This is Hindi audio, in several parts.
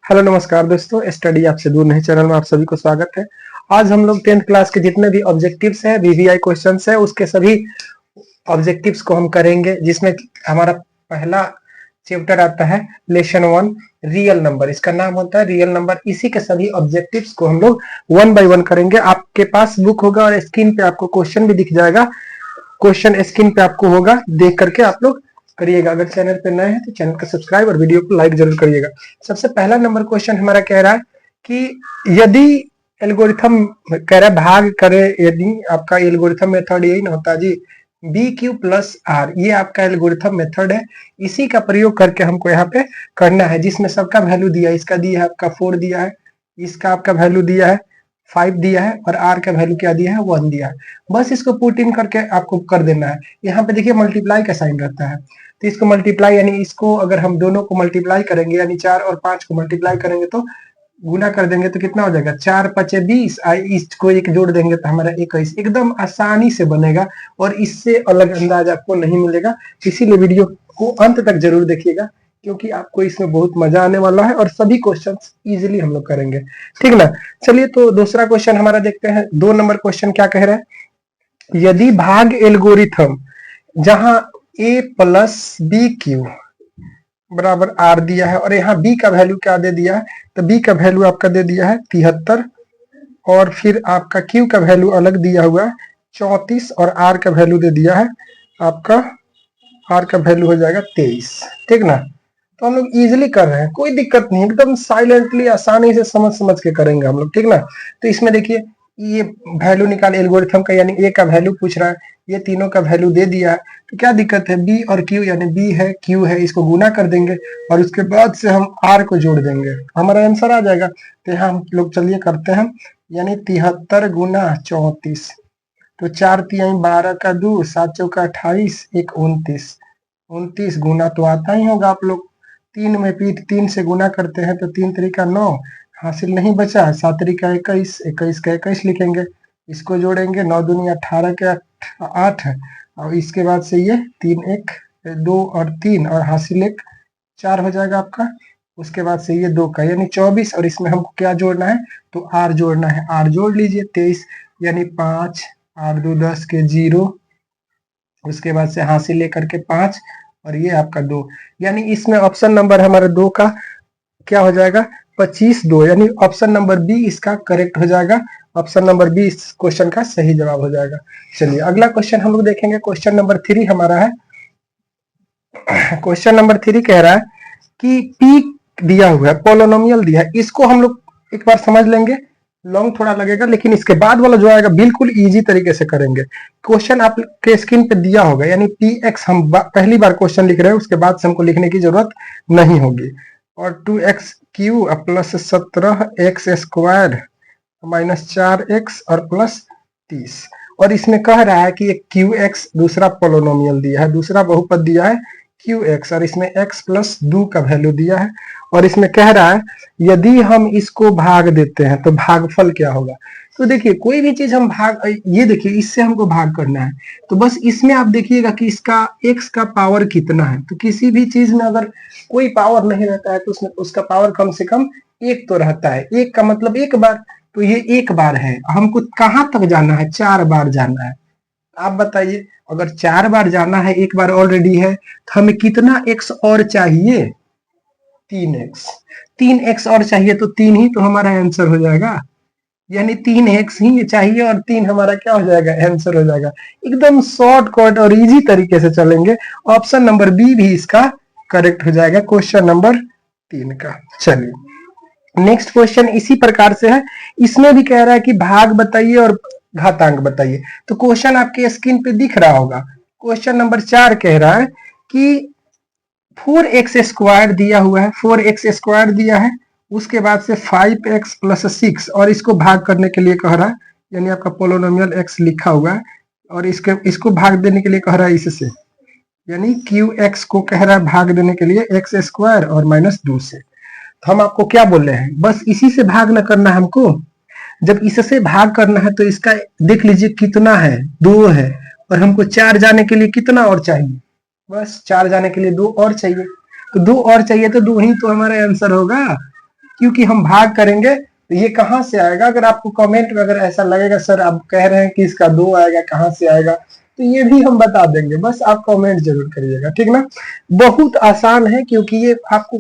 हेलो नमस्कार दोस्तों, स्टडी आपसे दूर नहीं चैनल में आप सभी को स्वागत है। आज हम लोग 10th क्लास के जितने भी ऑब्जेक्टिव्स हैं, वीवीआई क्वेश्चंस है, उसके सभी ऑब्जेक्टिव्स को हम करेंगे, जिसमें हमारा पहला चैप्टर आता है लेसन 1 रियल नंबर। इसका नाम होता है रियल नंबर। इसी के सभी ऑब्जेक्टिव्स को हम लोग 1 बाय 1 करेंगे। आपके पास बुक होगा और स्क्रीन पे आपको क्वेश्चन भी दिख जाएगा। क्वेश्चन स्क्रीन पे आपको होगा, देख करके आप लोग करिएगा। अगर चैनल पे नए हैं तो चैनल को सब्सक्राइब और वीडियो को लाइक जरूर करिएगा। सबसे पहला नंबर क्वेश्चन हमारा कह रहा है कि यदि एल्गोरिथम कह रहा है भाग करे, यदि आपका एल्गोरिथम मेथड यही ना होता जी, बी क्यू प्लस आर, ये आपका एल्गोरिथम मेथड है। इसी का प्रयोग करके हमको यहाँ पे करना है, जिसमें सबका वैल्यू दिया है। इसका दिया है आपका 4 दिया है, इसका आपका वैल्यू दिया है 5 दिया है, और आर का वैल्यू क्या दिया है 1 दिया है। बस इसको पुट इन करके आपको कर देना है। यहाँ पे देखिए मल्टीप्लाई का साइन रहता है, तो इसको मल्टीप्लाई यानी इसको अगर हम दोनों को मल्टीप्लाई करेंगे, यानी 4 और 5 को मल्टीप्लाई करेंगे तो गुना कर देंगे तो कितना हो जाएगा 4 5 20, इसको एक जोड़ देंगे तो हमारा 21। एकदम आसानी से बनेगा और इससे अलग अंदाज आपको नहीं मिलेगा। इसीलिए वीडियो को अंत तक जरूर देखिएगा, क्योंकि आपको इसमें बहुत मजा आने वाला है और सभी क्वेश्चंस इजीली हम लोग करेंगे, ठीक ना। चलिए तो दूसरा क्वेश्चन हमारा देखते हैं। 2 नंबर क्वेश्चन क्या कह रहा है, यदि भाग एल्गोरिथम जहां a प्लस बी क्यू बराबर आर दिया है और यहाँ b का वैल्यू क्या दे दिया है, तो b का वैल्यू आपका दे दिया है 73, और फिर आपका q का वैल्यू अलग दिया हुआ है 34, और r का वैल्यू दे दिया है आपका, r का वैल्यू हो जाएगा 23, ठीक ना। तो हम लोग इजीली कर रहे हैं, कोई दिक्कत नहीं, एकदम साइलेंटली आसानी से समझ के करेंगे हम लोग, ठीक ना। तो इसमें देखिए ये वैल्यू निकाल एल्गोरिथम का, यानी ए का वैल्यू पूछ रहा है, ये तीनों का वैल्यू दे दिया है, तो क्या दिक्कत है, बी और क्यू, यानी बी है क्यू है, इसको गुना कर देंगे और उसके बाद से हम आर को जोड़ देंगे, हमारा आंसर आ जाएगा। तो यहाँ हम लोग चलिए करते हैं, यानी 73 गुना 34, तो 4 तिहाई 12 का 2, 7 चौका 28, 1 29, 29 गुना तो आता ही होगा आप लोग, 3 में 3 से गुना करते हैं तो 3 3 9, हासिल नहीं बचा, 7 3 21, 21 का 21 लिखेंगे, इसको जोड़ेंगे, 9 दूनी 18 के 8, और इसके बाद से ये 3 1 2 और 3, और हासिल 1 4 हो जाएगा आपका। उसके बाद से ये 2 का यानी 24, और इसमें हमको क्या जोड़ना है, तो आर जोड़ना है, आर जोड़ लीजिए 23 यानी 5, 8 2 10 के 0, उसके बाद से हासिल लेकर के 5, और ये आपका 2, यानी इसमें ऑप्शन नंबर हमारा 2 का क्या हो जाएगा 25 2, यानी ऑप्शन नंबर बी इसका करेक्ट हो जाएगा। ऑप्शन नंबर बी इस क्वेश्चन का सही जवाब हो जाएगा। चलिए अगला क्वेश्चन हम लोग देखेंगे। क्वेश्चन नंबर 3 हमारा है। क्वेश्चन नंबर 3 कह रहा है कि पी दिया हुआ है, पोलिनोमियल दिया है, इसको हम लोग एक बार समझ लेंगे, लॉन्ग थोड़ा लगेगा, लेकिन इसके बाद वाला जो आएगा बिल्कुल इजी तरीके से करेंगे। क्वेश्चन आपके स्क्रीन पे दिया होगा, यानी पी एक्स, हम पहली बार क्वेश्चन लिख रहे हैं, उसके बाद से हमको लिखने की जरूरत नहीं होगी। और 2x Q plus 17 x square minus 4x और प्लस 30, और इसमें कह रहा है कि एक क्यू एक्स दूसरा पोलिनोमियल दिया है, दूसरा बहुपद दिया है क्यू एक्स, और इसमें x प्लस 2 का वैल्यू दिया है, और इसमें कह रहा है यदि हम इसको भाग देते हैं तो भागफल क्या होगा। तो देखिए कोई भी चीज हम भाग, ये देखिए इससे हमको भाग करना है, तो बस इसमें आप देखिएगा कि इसका x का पावर कितना है। तो किसी भी चीज में अगर कोई पावर नहीं रहता है तो उसमें उसका पावर कम से कम 1 तो रहता है। 1 का मतलब 1 बार, तो ये 1 बार है। हमको कहाँ तक जाना है, 4 बार जाना है। आप बताइए, अगर 4 बार जाना है, 1 बार ऑलरेडी है, तो हमें कितना x और चाहिए, 3x। 3x और चाहिए, तो 3 ही तो हमारा आंसर हो जाएगा, यानी 3x ही चाहिए और 3 हमारा क्या हो जाएगा, आंसर हो जाएगा। एकदम शॉर्टकट और इजी तरीके से चलेंगे। ऑप्शन नंबर बी भी इसका करेक्ट हो जाएगा, क्वेश्चन नंबर 3 का। चलिए नेक्स्ट क्वेश्चन इसी प्रकार से है। इसमें भी कह रहा है कि भाग बताइए और घातांक बताइए। तो क्वेश्चन आपके स्क्रीन पे दिख रहा होगा। क्वेश्चन नंबर 4 कह रहा है कि 4x स्क्वायर दिया हुआ है, 4x स्क्वायर दिया है, उसके बाद से 5x प्लस 6, और इसको भाग करने के लिए कह रहा है, यानी आपका पोलिनोमियल x लिखा हुआ है, और इसको भाग देने के लिए कह रहा है इससे, यानी qx को कह रहा है भाग देने के लिए x स्क्वायर और माइनस 2 से। तो हम आपको क्या बोल रहे हैं, बस इसी से भाग न करना है हमको। जब इससे भाग करना है तो इसका देख लीजिए कितना है, 2 है, और हमको 4 जाने के लिए कितना और चाहिए, बस 4 जाने के लिए 2 और चाहिए, तो 2 और चाहिए, तो 2 ही तो हमारा आंसर होगा। क्योंकि हम भाग करेंगे तो ये कहाँ से आएगा। अगर आपको कमेंट में अगर ऐसा लगेगा सर आप कह रहे हैं कि इसका 2 आएगा, कहाँ से आएगा, तो ये भी हम बता देंगे, बस आप कमेंट जरूर करिएगा, ठीक ना। बहुत आसान है क्योंकि ये आपको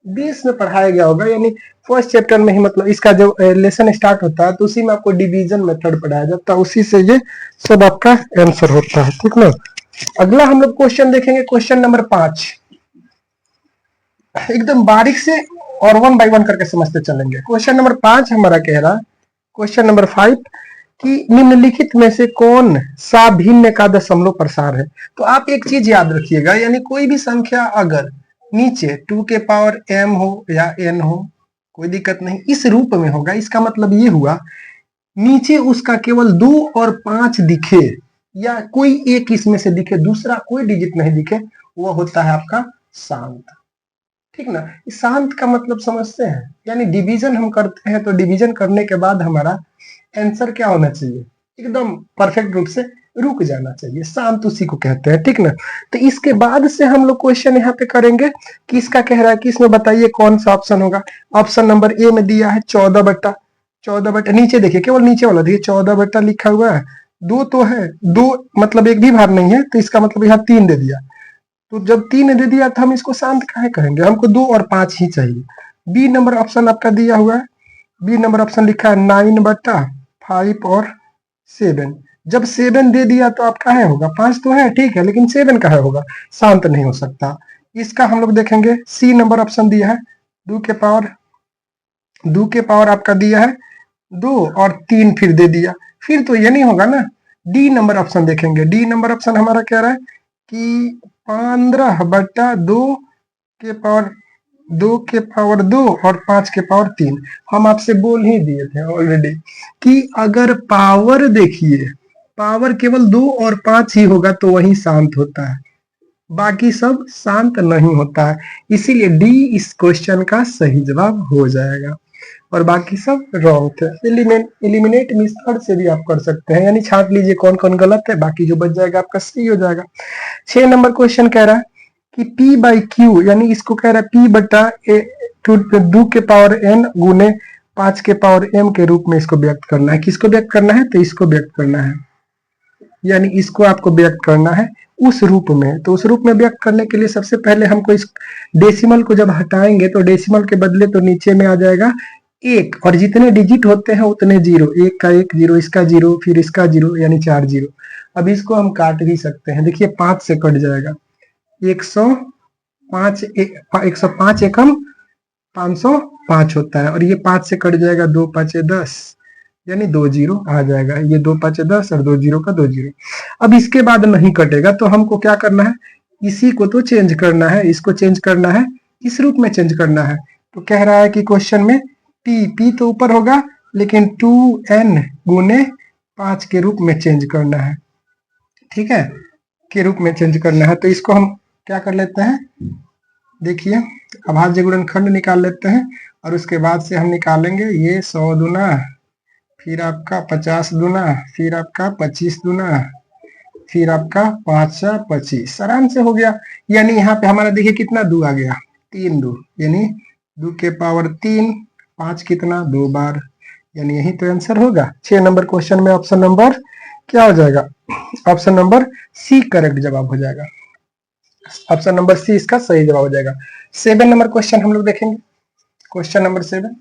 बेस में पढ़ाया गया होगा, यानी फर्स्ट चैप्टर में ही, मतलब इसका जो लेसन स्टार्ट होता है तो उसी में आपको डिवीजन मेथड पढ़ाया जाता है, उसी से ये सब आपका आंसर होता है, ठीक ना। अगला हम लोग क्वेश्चन देखेंगे, क्वेश्चन नंबर 5, एकदम बारीक से और 1 बाय 1 करके समझते चलेंगे। क्वेश्चन नंबर 5 हमारा कह रहा है, क्वेश्चन नंबर 5 कि निम्नलिखित में से कौन सा भिन्न का दशमलव प्रसार है। तो आप एक चीज याद रखिएगा, यानी कोई भी संख्या अगर नीचे 2 के पावर m हो या n हो, कोई दिक्कत नहीं, इस रूप में होगा, इसका मतलब ये हुआ नीचे उसका केवल 2 और 5 दिखे या कोई एक इसमें से दिखे, दूसरा कोई डिजिट नहीं दिखे, वो होता है आपका शांत, ठीक ना। शांत का मतलब समझते हैं, यानी डिवीजन हम करते हैं तो डिवीजन करने के बाद हमारा आंसर क्या होना चाहिए, एकदम परफेक्ट रूप से रुक जाना चाहिए, शांत उसी को कहते हैं, ठीक ना। तो इसके बाद से हम लोग क्वेश्चन यहाँ पे करेंगे कि इसका कह रहा है कि इसमें बताइए कौन सा ऑप्शन होगा। ऑप्शन नंबर ए में दिया है 14/14, नीचे देखिए, केवल नीचे वाला देखिए 14 लिखा हुआ है, 2 तो है, 2 मतलब एक भी भार नहीं है, तो इसका मतलब यहाँ 3 दे दिया, तो जब 3 दे दिया तो हम इसको शांत काहे करेंगे, हमको 2 और 5 ही चाहिए। बी नंबर ऑप्शन आपका दिया हुआ है, बी नंबर ऑप्शन लिखा है 9/5 और 7, जब 7 दे दिया तो आप काहे होगा, 5 तो है ठीक है, लेकिन 7 काहे होगा, शांत नहीं हो सकता। इसका हम लोग देखेंगे, सी नंबर ऑप्शन दिया है 2 के पावर आपका दिया है 2 और 3 फिर दे दिया, फिर तो ये नहीं होगा ना। डी नंबर ऑप्शन देखेंगे, डी नंबर ऑप्शन हमारा कह रहा है कि 15/2 के पावर 2 और 5 के पावर 3। हम आपसे बोल ही दिए थे ऑलरेडी कि अगर पावर देखिए, पावर केवल 2 और 5 ही होगा तो वही शांत होता है, बाकी सब शांत नहीं होता है, इसीलिए डी इस क्वेश्चन का सही जवाब हो जाएगा और बाकी सब रॉन्ग थे। एलिमिनेट मेथड से भी आप कर सकते हैं, यानी छांट लीजिए कौन कौन गलत है, बाकी जो बच जाएगा आपका सही हो जाएगा। 6 नंबर क्वेश्चन कह रहा है कि p/q, यानी इसको कह रहा है p/2 के पावर n गुने 5 के पावर m के रूप में इसको व्यक्त करना है। किसको व्यक्त करना है, तो इसको व्यक्त करना है, यानी इसको आपको व्यक्त करना है उस रूप में। तो उस रूप में व्यक्त करने के लिए सबसे पहले हमको इस डेसिमल को जब हटाएंगे तो डेसिमल के बदले तो नीचे में आ जाएगा 1, और जितने डिजिट होते हैं उतने 0, 1 का 1 0, इसका 0, फिर इसका 0, यानी 4 0। अब इसको हम काट भी सकते हैं, देखिए 5 से कट जाएगा, 105 एकम 505 होता है, और ये 5 से कट जाएगा, 2 5 10, यानी 2 0 आ जाएगा, ये 2 5 10 और 2 0 का 2 0। अब इसके बाद नहीं कटेगा तो हमको क्या करना है, इसी को तो चेंज करना है, इसको चेंज करना है, इस रूप में चेंज करना है। तो कह रहा है कि क्वेश्चन में p तो ऊपर होगा, लेकिन 2n गुने 5 के रूप में चेंज करना है, ठीक है, के रूप में चेंज करना है। तो इसको हम क्या कर लेते हैं, देखिए अभाज्य गुणनखंड निकाल लेते हैं, और उसके बाद से हम निकालेंगे ये 100 दुना, फिर आपका 50 दुना, फिर आपका 25 दुना, फिर आपका 5 25, आराम से हो गया। यानी यहाँ पे हमारा देखिए कितना 2 आ गया, 3 2, यानी 2 के पावर 3, 5 कितना 2 बार, यानी यही तो आंसर होगा। 6 नंबर क्वेश्चन में ऑप्शन नंबर क्या हो जाएगा, ऑप्शन नंबर सी करेक्ट जवाब हो जाएगा, ऑप्शन नंबर सी इसका सही जवाब हो जाएगा। 7 नंबर क्वेश्चन हम लोग देखेंगे, क्वेश्चन नंबर 7।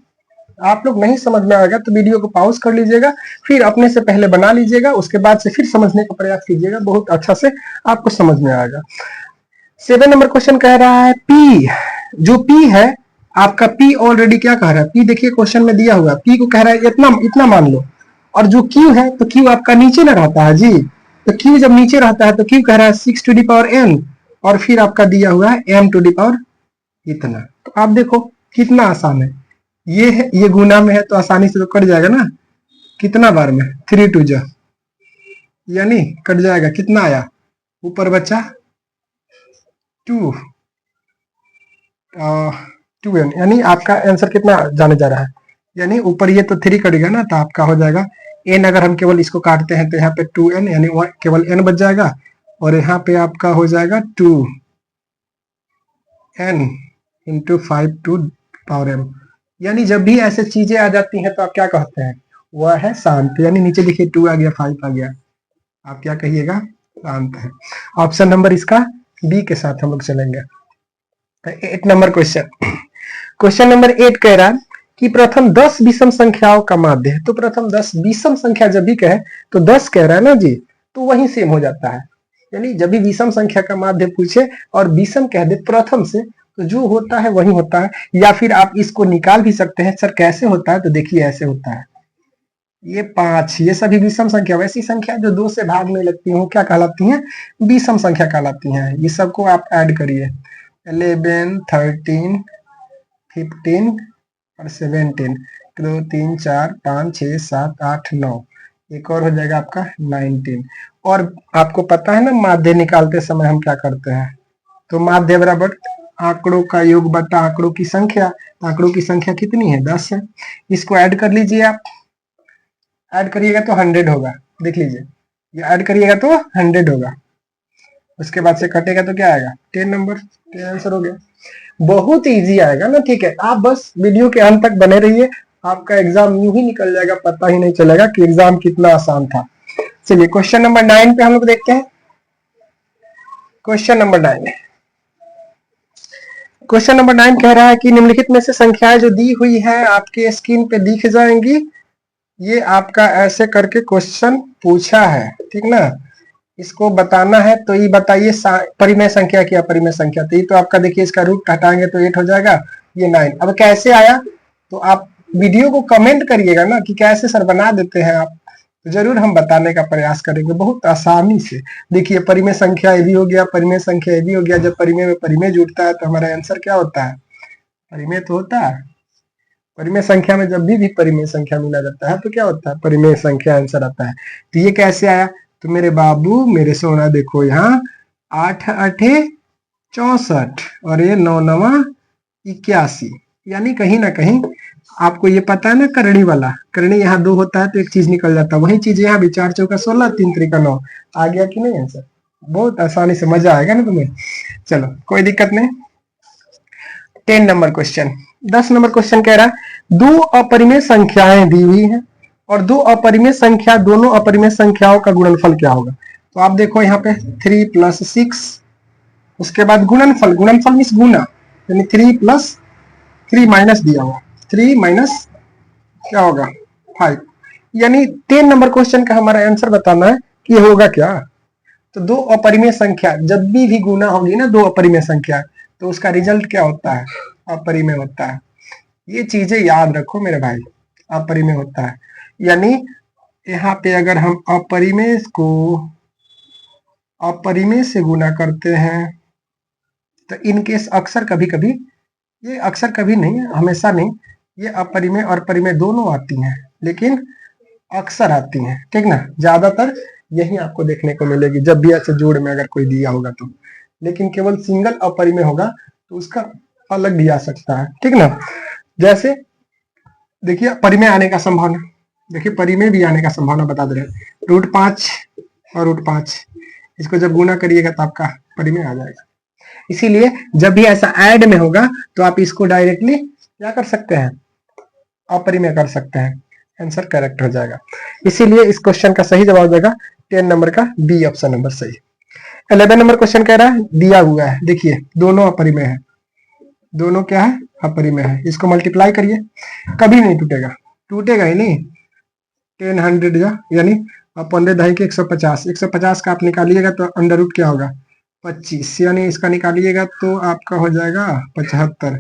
आप लोग नहीं समझ में आएगा तो वीडियो को पॉज कर लीजिएगा, फिर अपने से पहले बना लीजिएगा, उसके बाद से फिर समझने का प्रयास कीजिएगा, बहुत अच्छा से आपको समझ में आएगा। 7 नंबर क्वेश्चन कह रहा है p, जो p है आपका, p ऑलरेडी क्या कह रहा है, p देखिए क्वेश्चन में दिया हुआ, p को कह रहा है इतना मान लो, और जो q है तो q आपका नीचे ना रहता है जी, तो q जब नीचे रहता है तो q कह रहा है 6 टू द पावर n, और फिर आपका दिया हुआ है m टू द पावर इतना। तो आप देखो कितना आसान है, ये गुना में है तो आसानी से तो कट जाएगा ना, कितना बार में 3 2 जा, यानी कट जाएगा, कितना आया ऊपर बचा 2 2n, यानी आपका आंसर कितना जाने जा रहा है, यानी ऊपर ये तो 3 कटेगा ना, तो आपका हो जाएगा n, अगर हम केवल इसको काटते हैं तो यहाँ पे 2n, यानी केवल n बच जाएगा, और यहाँ पे आपका हो जाएगा 2n into 5 to power m, यानी जब भी ऐसे चीजें आ जाती हैं तो आप क्या कहते हैं, वह है शांत। यानी नीचे देखिए 2 आ गया, 5 आ गया, आप क्या कहिएगा, शांत है। ऑप्शन नंबर इसका बी के साथ हम लोग चलेंगे। 8 नंबर क्वेश्चन, क्वेश्चन नंबर 8 कह रहा है कि प्रथम 10 विषम संख्याओं का माध्य है। तो प्रथम 10 विषम संख्या जब भी कहे तो 10 कह रहा है ना जी, तो वही सेम हो जाता है। यानी जब भी विषम संख्या का माध्य पूछे और विषम कह दे प्रथम से, तो जो होता है वही होता है। या फिर आप इसको निकाल भी सकते हैं, सर कैसे होता है, तो देखिए ऐसे होता है, ये 5 ये सभी विषम संख्या, वैसी संख्या जो 2 से भाग में लगती हैं क्या कहलाती हैं, विषम संख्या कहलाती हैं। ये सबको आप ऐड करिए, 11 13 15 और 17, 2 3 4 5 6 7 8 9, एक और हो जाएगा आपका 19। और आपको पता है ना माध्य निकालते समय हम क्या करते हैं, तो माध्य बराबर आंकड़ों का योग बटा आंकड़ों की संख्या। आंकड़ों की संख्या कितनी है, 10 है। इसको ऐड कर लीजिए, आप ऐड करिएगा तो 100 होगा, देख लीजिए, ये ऐड करिएगा तो 100 होगा, उसके बाद से कटेगा तो क्या आएगा, 10 नंबर, 10 आंसर हो गया। बहुत इजी आएगा ना, ठीक है। आप बस वीडियो के अंत तक बने रहिए, आपका एग्जाम यूं ही निकल जाएगा, पता ही नहीं चलेगा कि एग्जाम कितना आसान था। चलिए क्वेश्चन नंबर 9 पे हम लोग देखते हैं। क्वेश्चन नंबर 9, क्वेश्चन नंबर 9 कह रहा है कि निम्नलिखित में से संख्याएं जो दी हुई है आपके स्क्रीन पे दिख जाएंगी। ये आपका ऐसे करके क्वेश्चन पूछा है, ठीक ना। इसको बताना है, तो ये बताइए परिमेय संख्या की अपरिमेय संख्या। तो ये तो आपका देखिए, इसका रूट हटाएंगे तो 8 हो जाएगा, ये 9। अब कैसे आया, तो आप वीडियो को कमेंट करिएगा ना कि कैसे सर बना देते हैं आप, तो जरूर हम बताने का प्रयास करेंगे बहुत आसानी से। देखिए परिमेय संख्या ये भी हो गया, परिमेय संख्या ये भी हो गया। जब परिमेय में परिमेय जुड़ता है तो हमारा आंसर क्या होता है, परिमेय तो होता है। परिमेय संख्या में जब भी परिमेय संख्या मिला जाता है तो क्या होता है, परिमेय संख्या आंसर आता है। तो ये कैसे आया, तो मेरे बाबू मेरे सोना देखो यहाँ 8 8 64 और ये 9 9 81, यानी कहीं ना कहीं आपको ये पता है ना, करणी वाला, करणी यहाँ 2 होता है तो एक चीज निकल जाता है, वही चीज यहाँ भी 4 चौका 16 3 त्रिका 9 आ गया कि नहीं आंसर। बहुत आसानी से, मजा आएगा ना तुम्हें। चलो कोई दिक्कत नहीं। 10 नंबर क्वेश्चन, 10 नंबर क्वेश्चन कह रहा है 2 अपरिमेय संख्याएं दी हुई हैं और 2 अपरिमेय संख्या, दोनों अपरिमेय संख्याओं का गुणनफल क्या होगा। तो आप देखो यहाँ पे 3 + 6, उसके बाद गुणनफल, गुणनफल मीन्स गुना, यानी 3 + 3 माइनस दिया हुआ, 3 माइनस क्या होगा 5, यानी 10 नंबर क्वेश्चन का हमारा आंसर बताना है कि ये होगा क्या। तो 2 अपरिमेय संख्या जब भी गुना होगी ना, 2 अपरिमेय संख्या, तो उसका रिजल्ट क्या होता है, अपरिमेय होता है। ये चीजें याद रखो मेरे भाई, अपरिमेय होता है। यानी यहाँ पे अगर हम अपरिमेय को अपरिमेय से गुना करते हैं तो इनकेस अक्सर कभी कभी, ये अक्सर कभी नहीं, हमेशा नहीं, ये अपरिमेय और परिमेय दोनों आती हैं, लेकिन अक्सर आती हैं, ठीक ना। ज्यादातर यही आपको देखने को मिलेगी जब भी ऐसे जोड़ में अगर कोई दिया होगा तो, लेकिन केवल सिंगल अपरिमेय होगा तो उसका अलग भी आ सकता है, ठीक ना। जैसे देखिए परिमेय आने का संभावना, देखिए परिमेय भी आने का संभावना बता दे रहे हैं, √5 और √5, इसको जब गुना करिएगा तो आपका परिमेय आ जाएगा। इसीलिए जब भी ऐसा ऐड में होगा तो आप इसको डायरेक्टली क्या कर सकते हैं, अपरिमेय कर सकते हैं, आंसर करेक्ट हो जाएगा। इसीलिए इस क्वेश्चन का सही जवाब हो जाएगा 10 नंबर का बी ऑप्शन नंबर सही। 11 नंबर क्वेश्चन कह रहा है, दिया हुआ है, देखिए दोनों अपरिमेय है, दोनों क्या है, अपरिमेय है। इसको मल्टीप्लाई करिए, कभी नहीं टूटेगा, टूटेगा ही नहीं। 10 100 यानी 15 दही के 150, 150 का आप निकालिएगा तो अंडर रूट क्या होगा 25, यानी इसका निकालिएगा तो आपका हो जाएगा 75,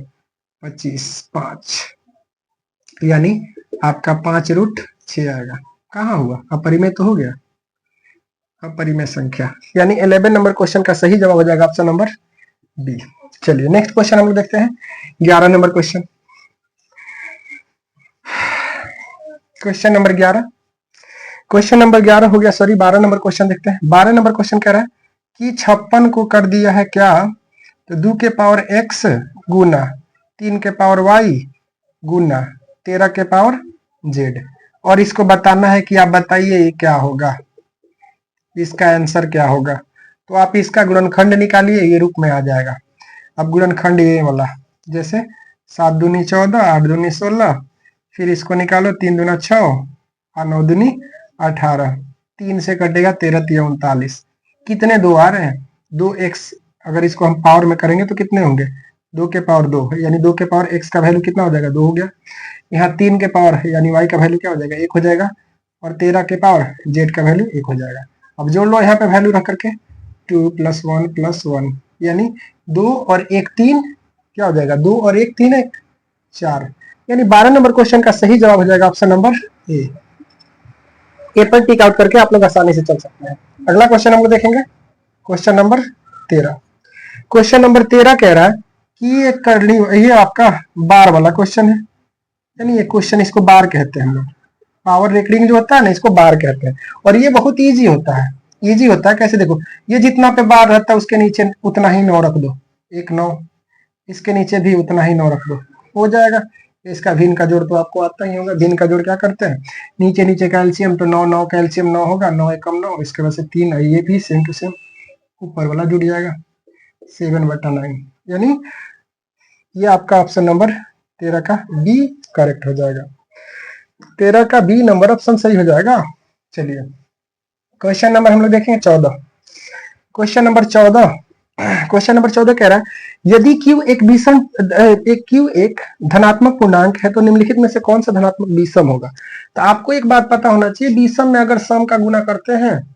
25 5, यानी आपका 5√6 आएगा। कहाँ हुआ, अपरिमेय तो हो गया, अपरिमेय संख्या। यानी 11 नंबर क्वेश्चन का सही जवाब हो जाएगा ऑप्शन नंबर बी। चलिए नेक्स्ट क्वेश्चन हम लोग देखते हैं, 11 number question. Question number 11, question number 11 हो गया, सॉरी 12 नंबर क्वेश्चन देखते हैं। 12 नंबर क्वेश्चन कह रहा है कि 56 को कर दिया है क्या, तो 2 के पावर x गुना 3 के पावर y गुना 13 के पावर z, और इसको बताना है कि आप बताइए ये क्या होगा, इसका आंसर क्या होगा। तो आप इसका गुणनखंड निकालिए, ये रूप में आ जाएगा। अब गुणनखंड ये वाला, जैसे 7 दूनी 14, 8 दूनी 16, फिर इसको निकालो 3 दूना 6 और 9 दूनी 18, 3 से कटेगा 13 3 39। कितने दो आ रहे हैं? 2x। अगर इसको हम पावर में करेंगे तो कितने होंगे? 2 के पावर 2, यानी 2 के पावर x का वैल्यू कितना हो जाएगा? 2 हो गया। यहाँ 3 के पावर यानी y का वैल्यू क्या हो जाएगा? 1 हो जाएगा। और 13 के पावर z का वैल्यू 1 हो जाएगा। अब जोड़ लो यहाँ पे वैल्यू रख करके, 2 + 1 + 1, यानी 2 और 1 3, क्या हो जाएगा? 2 और 1 3 1 4, यानी 12 नंबर क्वेश्चन का सही जवाब हो जाएगा ऑप्शन नंबर ए। ए पर टिक आउट करके आप लोग आसानी से चल सकते हैं। अगला क्वेश्चन हम लोग देखेंगे, क्वेश्चन नंबर 13। क्वेश्चन नंबर 13 कह रहा है कि ये करली, ये आपका बार वाला क्वेश्चन है, यानी ये क्वेश्चन इसको बार कहते हैं हम लोग। पावर रेकरिंग जो होता है ना, इसको बार कहते हैं। और ये बहुत इजी होता है। इजी होता है कैसे? देखो, ये जितना पे बार रहता है उसके नीचे उतना ही 9 रख दो, 1 9, इसके नीचे भी उतना ही 9 रख दो, हो जाएगा। इसका भिन्न का जोड़ तो आपको आता ही होगा। भिन्न का जोड़ क्या करते हैं? नीचे नीचे कैल्शियम तो 9 9 कैल्शियम 9 होगा, 9 एकम 9, इसके वजह से 3, ये भी सेम टू सेम ऊपर वाला जुड़ जाएगा, 7/9, यानी ये आपका ऑप्शन नंबर 13 का बी करेक्ट हो जाएगा। 13 का बी नंबर ऑप्शन सही हो जाएगा। चलिए क्वेश्चन नंबर हम लोग देखेंगे 14। क्वेश्चन नंबर 14, क्वेश्चन नंबर 14 कह रहा है यदि Q एक धनात्मक पूर्णांक है तो निम्नलिखित में से कौन सा धनात्मक विषम होगा? तो आपको एक बात पता होना चाहिए, विषम में अगर सम का गुना करते हैं,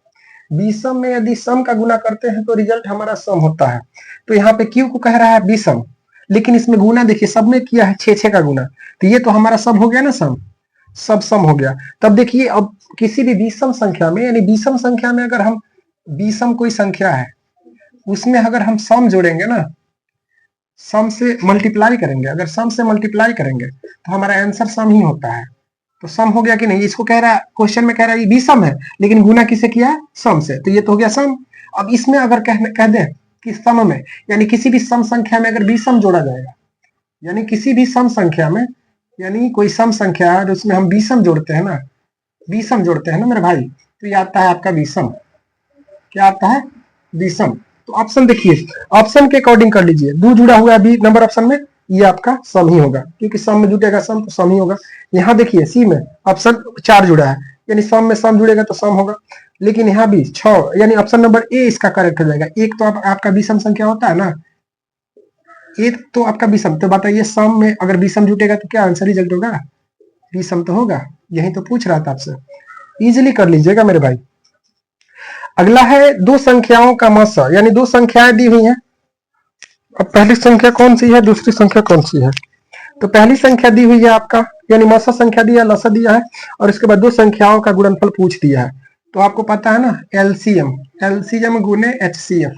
विषम में यदि सम का गुना करते हैं तो रिजल्ट हमारा सम होता है। तो यहाँ पे Q को कह रहा है विषम, लेकिन इसमें गुना देखिए सब में किया है 6 6 का गुना, तो ये तो हमारा सब हो गया ना, सम, सब सम हो गया। तब देखिए अब किसी भी विषम संख्या में, यानी विषम संख्या में अगर हम, विषम कोई संख्या है उसमें अगर हम सम जोड़ेंगे ना, सम से मल्टीप्लाई करेंगे, अगर सम से मल्टीप्लाई करेंगे तो हमारा आंसर सम ही होता है। तो सम हो गया कि नहीं? इसको कह रहा है, क्वेश्चन में कह रहा है ये विषम है, लेकिन गुना किसे किया है? सम से, तो ये तो हो गया सम। अब इसमें अगर कह दें कि सम में, यानी किसी भी सम संख्या में अगर विषम जोड़ा जाएगा, यानी किसी भी सम संख्या में, यानी कोई सम संख्या है उसमें हम विषम जोड़ते हैं ना, विषम जोड़ते हैं ना मेरे भाई, तो ये आता है आपका विषम। क्या आता है? विषम। तो ऑप्शन देखिए, ऑप्शन के अकॉर्डिंग कर लीजिए, 2 जुड़ा हुआ है बी नंबर ऑप्शन में, ये आपका सम ही होगा, क्योंकि सम में जुटेगा सम तो सम ही होगा। यहाँ देखिए सी में ऑप्शन 4 जुड़ा है, यानी सम में सम जुड़ेगा तो सम होगा। लेकिन यहाँ भी 6, यानी ऑप्शन नंबर ए इसका करेक्ट हो जाएगा। एक तो आपका विषम संख्या होता है ना, एक तो आपका विषम, तो बताइए सम में अगर विषम जुटेगा तो क्या आंसर रिजल्ट होगा? विषम तो होगा। यही तो पूछ रहा था आपसे, इजिली कर लीजिएगा मेरे भाई। अगला है दो संख्याओं का मसा, यानी दो संख्याएं दी हुई हैं। अब पहली संख्या कौन सी है, दूसरी संख्या कौन सी है? तो पहली संख्या दी हुई है आपका, यानी मसा संख्या दिया, लसा दिया है, और इसके बाद दो संख्याओं का गुणनफल पूछ दिया है। तो आपको पता है ना, एलसीएम, एलसीएम गुने एचसीएफ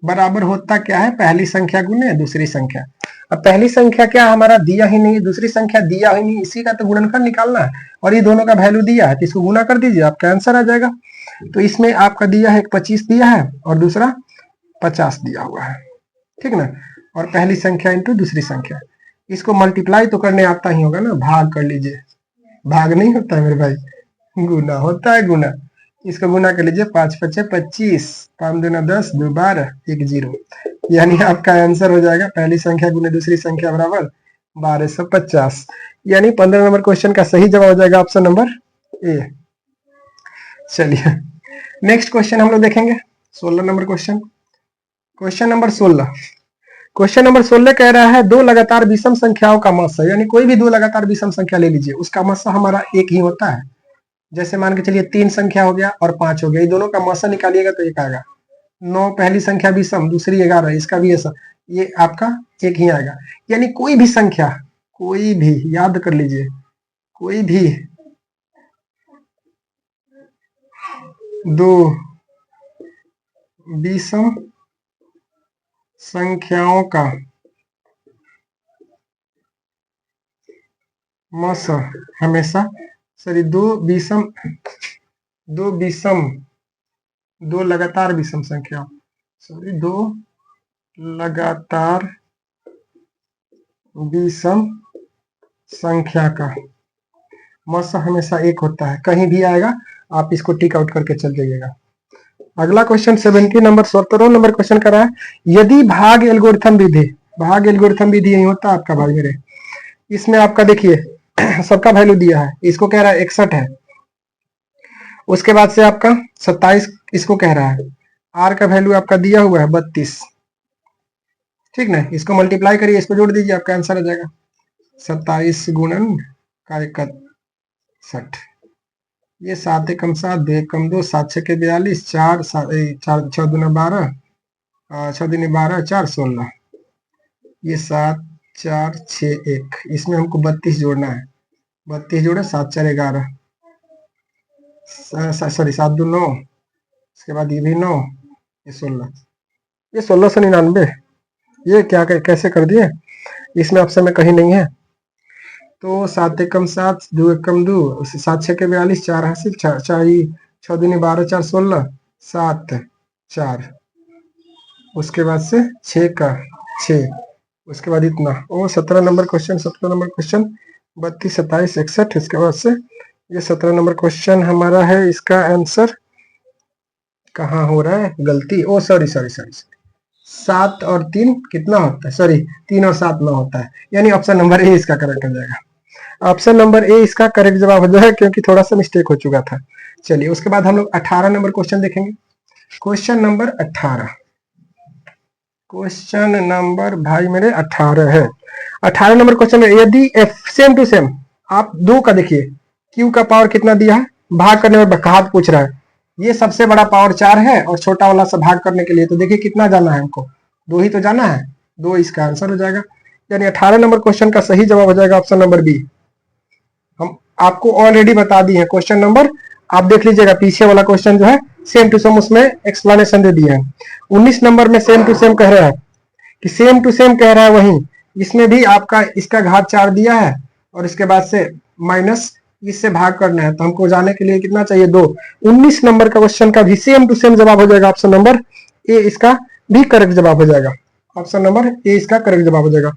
बराबर होता क्या है? पहली संख्या गुने दूसरी संख्या। अब पहली संख्या क्या हमारा दिया ही नहीं, दूसरी संख्या दिया ही नहीं, इसी का तो गुणनफल निकालना है, और ये दोनों का वैल्यू दिया है, तो इसको गुना कर दीजिए, आपका आंसर आ जाएगा। तो इसमें आपका दिया है 25 दिया है और दूसरा 50 दिया हुआ है, ठीक ना। और पहली संख्या इंटू दूसरी संख्या, इसको मल्टीप्लाई तो करने आता ही होगा ना, भाग कर लीजिए। भाग नहीं होता है मेरे भाई, गुना होता है, गुना। इसको गुना कर लीजिए, 5 5 25, 5 दूना 10, 2 12, 1 0, यानी आपका आंसर हो जाएगा पहली संख्या गुने दूसरी संख्या बराबर 1250, यानी 15 नंबर क्वेश्चन का सही जवाब हो जाएगा ऑप्शन नंबर ए। चलिए नेक्स्ट क्वेश्चन हम लोग देखेंगे, 16 number question. Question number 16, question number 16 कह रहा है दो लगातार विषम संख्याओं का मस्सा, यानी कोई भी दो लगातार विषम संख्या ले लीजिए, उसका मस्सा हमारा एक ही होता है। जैसे मान के चलिए 3 संख्या हो गया और 5 हो गया, ये दोनों का मस्सा निकालिएगा तो एक आएगा। 9 पहली संख्या विषम, दूसरी 11, इसका भी ऐसा, ये आपका एक ही आएगा। यानी कोई भी संख्या, कोई भी, याद कर लीजिए, कोई भी दो विषम संख्याओं का मस्सा हमेशा, सॉरी दो लगातार विषम संख्या, सॉरी दो लगातार विषम संख्या का मस्सा हमेशा एक होता है, कहीं भी आएगा आप इसको टिक आउट करके चल जाइएगा। अगला क्वेश्चन 17 नंबर 17 नंबर क्वेश्चन कर रहा है, यदि भाग एल्गोरिथम विधि, भाग एल्गोरिथम विधि यही होता है आपका भाई मेरे। इसमें आपका देखिए सबका वैल्यू दिया है, इसको कह रहा है 61 है, उसके बाद से आपका 27 इसको कह रहा है, आर का वैल्यू आपका दिया हुआ है 32, ठीक ना। इसको मल्टीप्लाई करिए, इसको जोड़ दीजिए, आपका आंसर आ जाएगा 27 गुणन का 61, ये 7 एकम 7, 2 एकम 2, 7 6 के 42, 4 4 6 दूना 12, 6 दूनी 12, 4 16, ये 7 4 6 1, इसमें हमको 32 जोड़ना है, 32 जोड़े 7 4 11, सॉरी 7 2 9, इसके बाद ये भी 9, ये 16, ये 1699, ये क्या कैसे कर दिए, इसमें ऑप्शन में कहीं नहीं है। तो 7 एकम 7, 2 एकम 2, 7 6 के 42, 4 हासिल, 4 6 दूनी 12, 4 16, 7 4, उसके बाद से 6 का 6, उसके बाद इतना, ओ 17 नंबर क्वेश्चन, 17 नंबर क्वेश्चन 32 27 61, इसके बाद से ये 17 नंबर क्वेश्चन हमारा है, इसका आंसर कहाँ हो रहा है गलती, ओ सॉरी 7 और 3 कितना होता है, सॉरी 3 और 7 9 होता है, यानी ऑप्शन नंबर ए इसका करेक्ट हो जाएगा। ऑप्शन नंबर ए इसका करेक्ट जवाब हो जाएगा, क्योंकि थोड़ा सा मिस्टेक हो चुका था। चलिए उसके बाद हम लोग 18 नंबर क्वेश्चन देखेंगे। क्वेश्चन नंबर 18, क्वेश्चन नंबर भाई मेरे 18 है। 18 नंबर क्वेश्चन है, यदि एफ सेम टू सेम, आप 2 का देखिए क्यू का पावर कितना दिया है, भाग करने में हाथ पूछ रहा है, ये सबसे बड़ा पावर 4 है और छोटा वाला से भाग करने के लिए तो देखिए कितना जाना है हमको, 2 ही तो जाना है, 2 इसका आंसर हो जाएगा, यानी 18 नंबर क्वेश्चन का सही जवाब हो जाएगा ऑप्शन नंबर बी। हम आपको ऑलरेडी बता दी है क्वेश्चन नंबर, आप देख लीजिएगा पीछे वाला क्वेश्चन जो है सेम टू सेम, उसमें एक्सप्लेनेशन दे दिया है। 19 नंबर में सेम टू सेम कह रहा है कि सेम टू सेम कह रहा है, वहीं इसमें भी आपका इसका घात 4 दिया है और इसके बाद से माइनस इससे भाग करना है, तो हमको जाने के लिए कितना चाहिए 2। 19 नंबर का क्वेश्चन का भी सेम टू सेम जवाब हो जाएगा, ऑप्शन नंबर ए इसका भी करेक्ट जवाब हो जाएगा, ऑप्शन नंबर ए इसका करेक्ट जवाब हो जाएगा।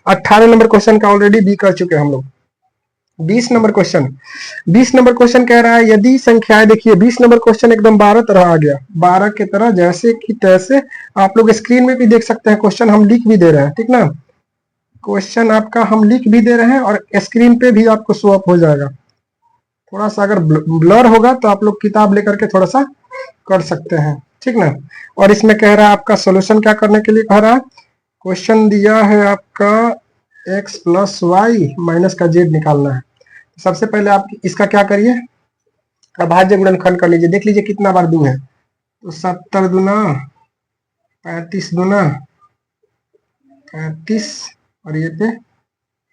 18 नंबर क्वेश्चन का ऑलरेडी बी कर चुके हैं हम लोग। 20 नंबर क्वेश्चन, 20 नंबर क्वेश्चन कह रहा है यदि संख्याएं, देखिए 20 नंबर क्वेश्चन एकदम 12 तरह आ गया, 12 की तरह जैसे कि तैसे, आप लोग स्क्रीन में भी देख सकते हैं, क्वेश्चन हम लिख भी दे रहे हैं, ठीक ना, क्वेश्चन आपका हम लिख भी दे रहे हैं और स्क्रीन पे भी आपको शो अप हो जाएगा। थोड़ा सा अगर ब्लर होगा तो आप लोग किताब लेकर के थोड़ा सा कर सकते हैं, ठीक ना। और इसमें कह रहा है आपका सोल्यूशन क्या करने के लिए कह रहा है, क्वेश्चन दिया है आपका x प्लस वाई माइनस का z निकालना है। सबसे पहले आप इसका क्या करिए, अभाज्य गुणनखंड कर लीजिए, देख लीजिए कितना बार 2 है, तो 70 दूना 35 दूना 35 और ये पे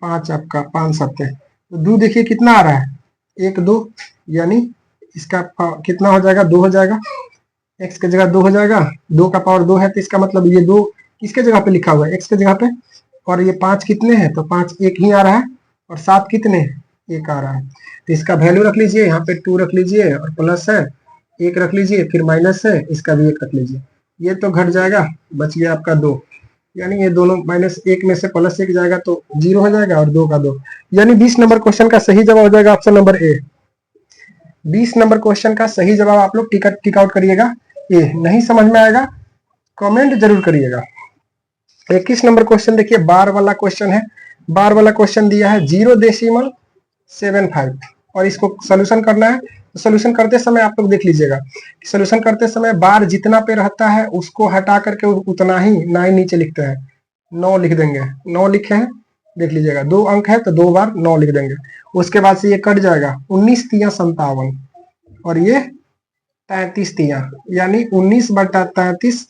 5, आपका 5 7, तो 2 देखिए कितना आ रहा है 1 2, यानी इसका कितना हो जाएगा 2 हो जाएगा, x की जगह 2 हो जाएगा, 2 का पावर 2 है, तो इसका मतलब ये 2 किसके जगह पे लिखा हुआ है, x के जगह पे, और ये 5 कितने हैं, तो 5 1 ही आ रहा है, और 7 कितने 1 आ रहा है, तो इसका वैल्यू रख लीजिए, यहाँ पे 2 रख लीजिए और प्लस है 1 रख लीजिए, फिर माइनस है इसका भी 1 रख लीजिए, ये तो घट जाएगा, बच गया आपका 2, यानी ये दोनों -1 में से +1 जाएगा तो 0 हो जाएगा और 2 का 2, यानी 20 नंबर क्वेश्चन का सही जवाब हो जाएगा option number A. 20 number question का सही जवाब आप लोग टिक आउट करिएगा ए, नहीं समझ में आएगा कमेंट जरूर करिएगा। 21 नंबर क्वेश्चन देखिए, बार वाला क्वेश्चन है, बार वाला क्वेश्चन दिया है 0.75 और इसको सोल्यूशन करना है, तो सोल्यूशन करते समय आप लोग देख लीजिएगा, सोल्यूशन करते समय बार जितना पे रहता है उसको हटा करके उतना ही 9 नीचे लिखते हैं, 9 लिख देंगे, 9 लिखे हैं, देख लीजिएगा 2 अंक है तो 2 बार 9 लिख देंगे, उसके बाद से ये कट जाएगा 19 तिया 57 और ये 33 तिया, यानी 19/33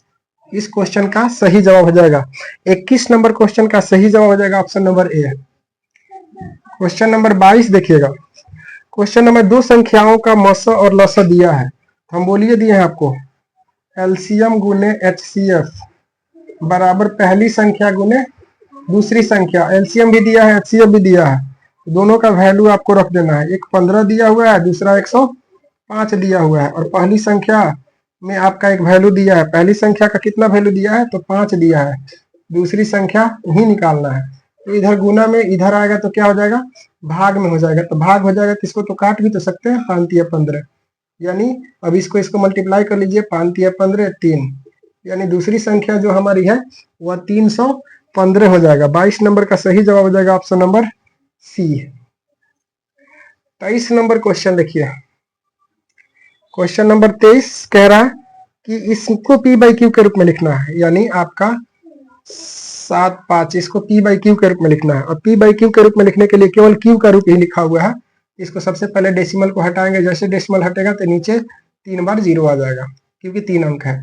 इस क्वेश्चन का सही जवाब हो जाएगा। 21 नंबर क्वेश्चन का सही जवाब हो जाएगा option number A. Question number 22 देखिएगा, क्वेश्चन नंबर 2 संख्याओं का मस और लस दिया है, हम बोलिए दिए हैं आपको एलसीएम गुने एचसीएफ बराबर पहली संख्या गुने दूसरी संख्या, एलसीएम भी दिया है एचसीएफ भी दिया है, दोनों का वैल्यू आपको रख देना है, एक 15 दिया हुआ है दूसरा 105 दिया हुआ है, और पहली संख्या में आपका एक वैल्यू दिया है, पहली संख्या का कितना वैल्यू दिया है तो 5 दिया है, दूसरी संख्या ही निकालना है, तो इधर गुना में इधर आएगा तो क्या हो जाएगा भाग में हो जाएगा, तो भाग हो जाएगा तो इसको तो काट भी तो सकते हैं 5 या 15, यानी अब इसको मल्टीप्लाई कर लीजिए 5 या 15 3, यानी दूसरी संख्या जो हमारी है वह 300 15 हो जाएगा। 22 नंबर का सही जवाब हो जाएगा option number C. 23 number question देखिए, क्वेश्चन नंबर 23 कह रहा है कि इसको पी बाई क्यू के रूप में लिखना है, यानी आपका 7 5 इसको पी बाई क्यू के रूप में लिखना है। और पी बाई क्यू के रूप में लिखने के लिए केवल क्यू का रूप ही लिखा हुआ है। इसको सबसे पहले डेसिमल को हटाएंगे, जैसे डेसिमल हटेगा तो नीचे 3 बार 0 आ जाएगा, क्योंकि 3 अंक है।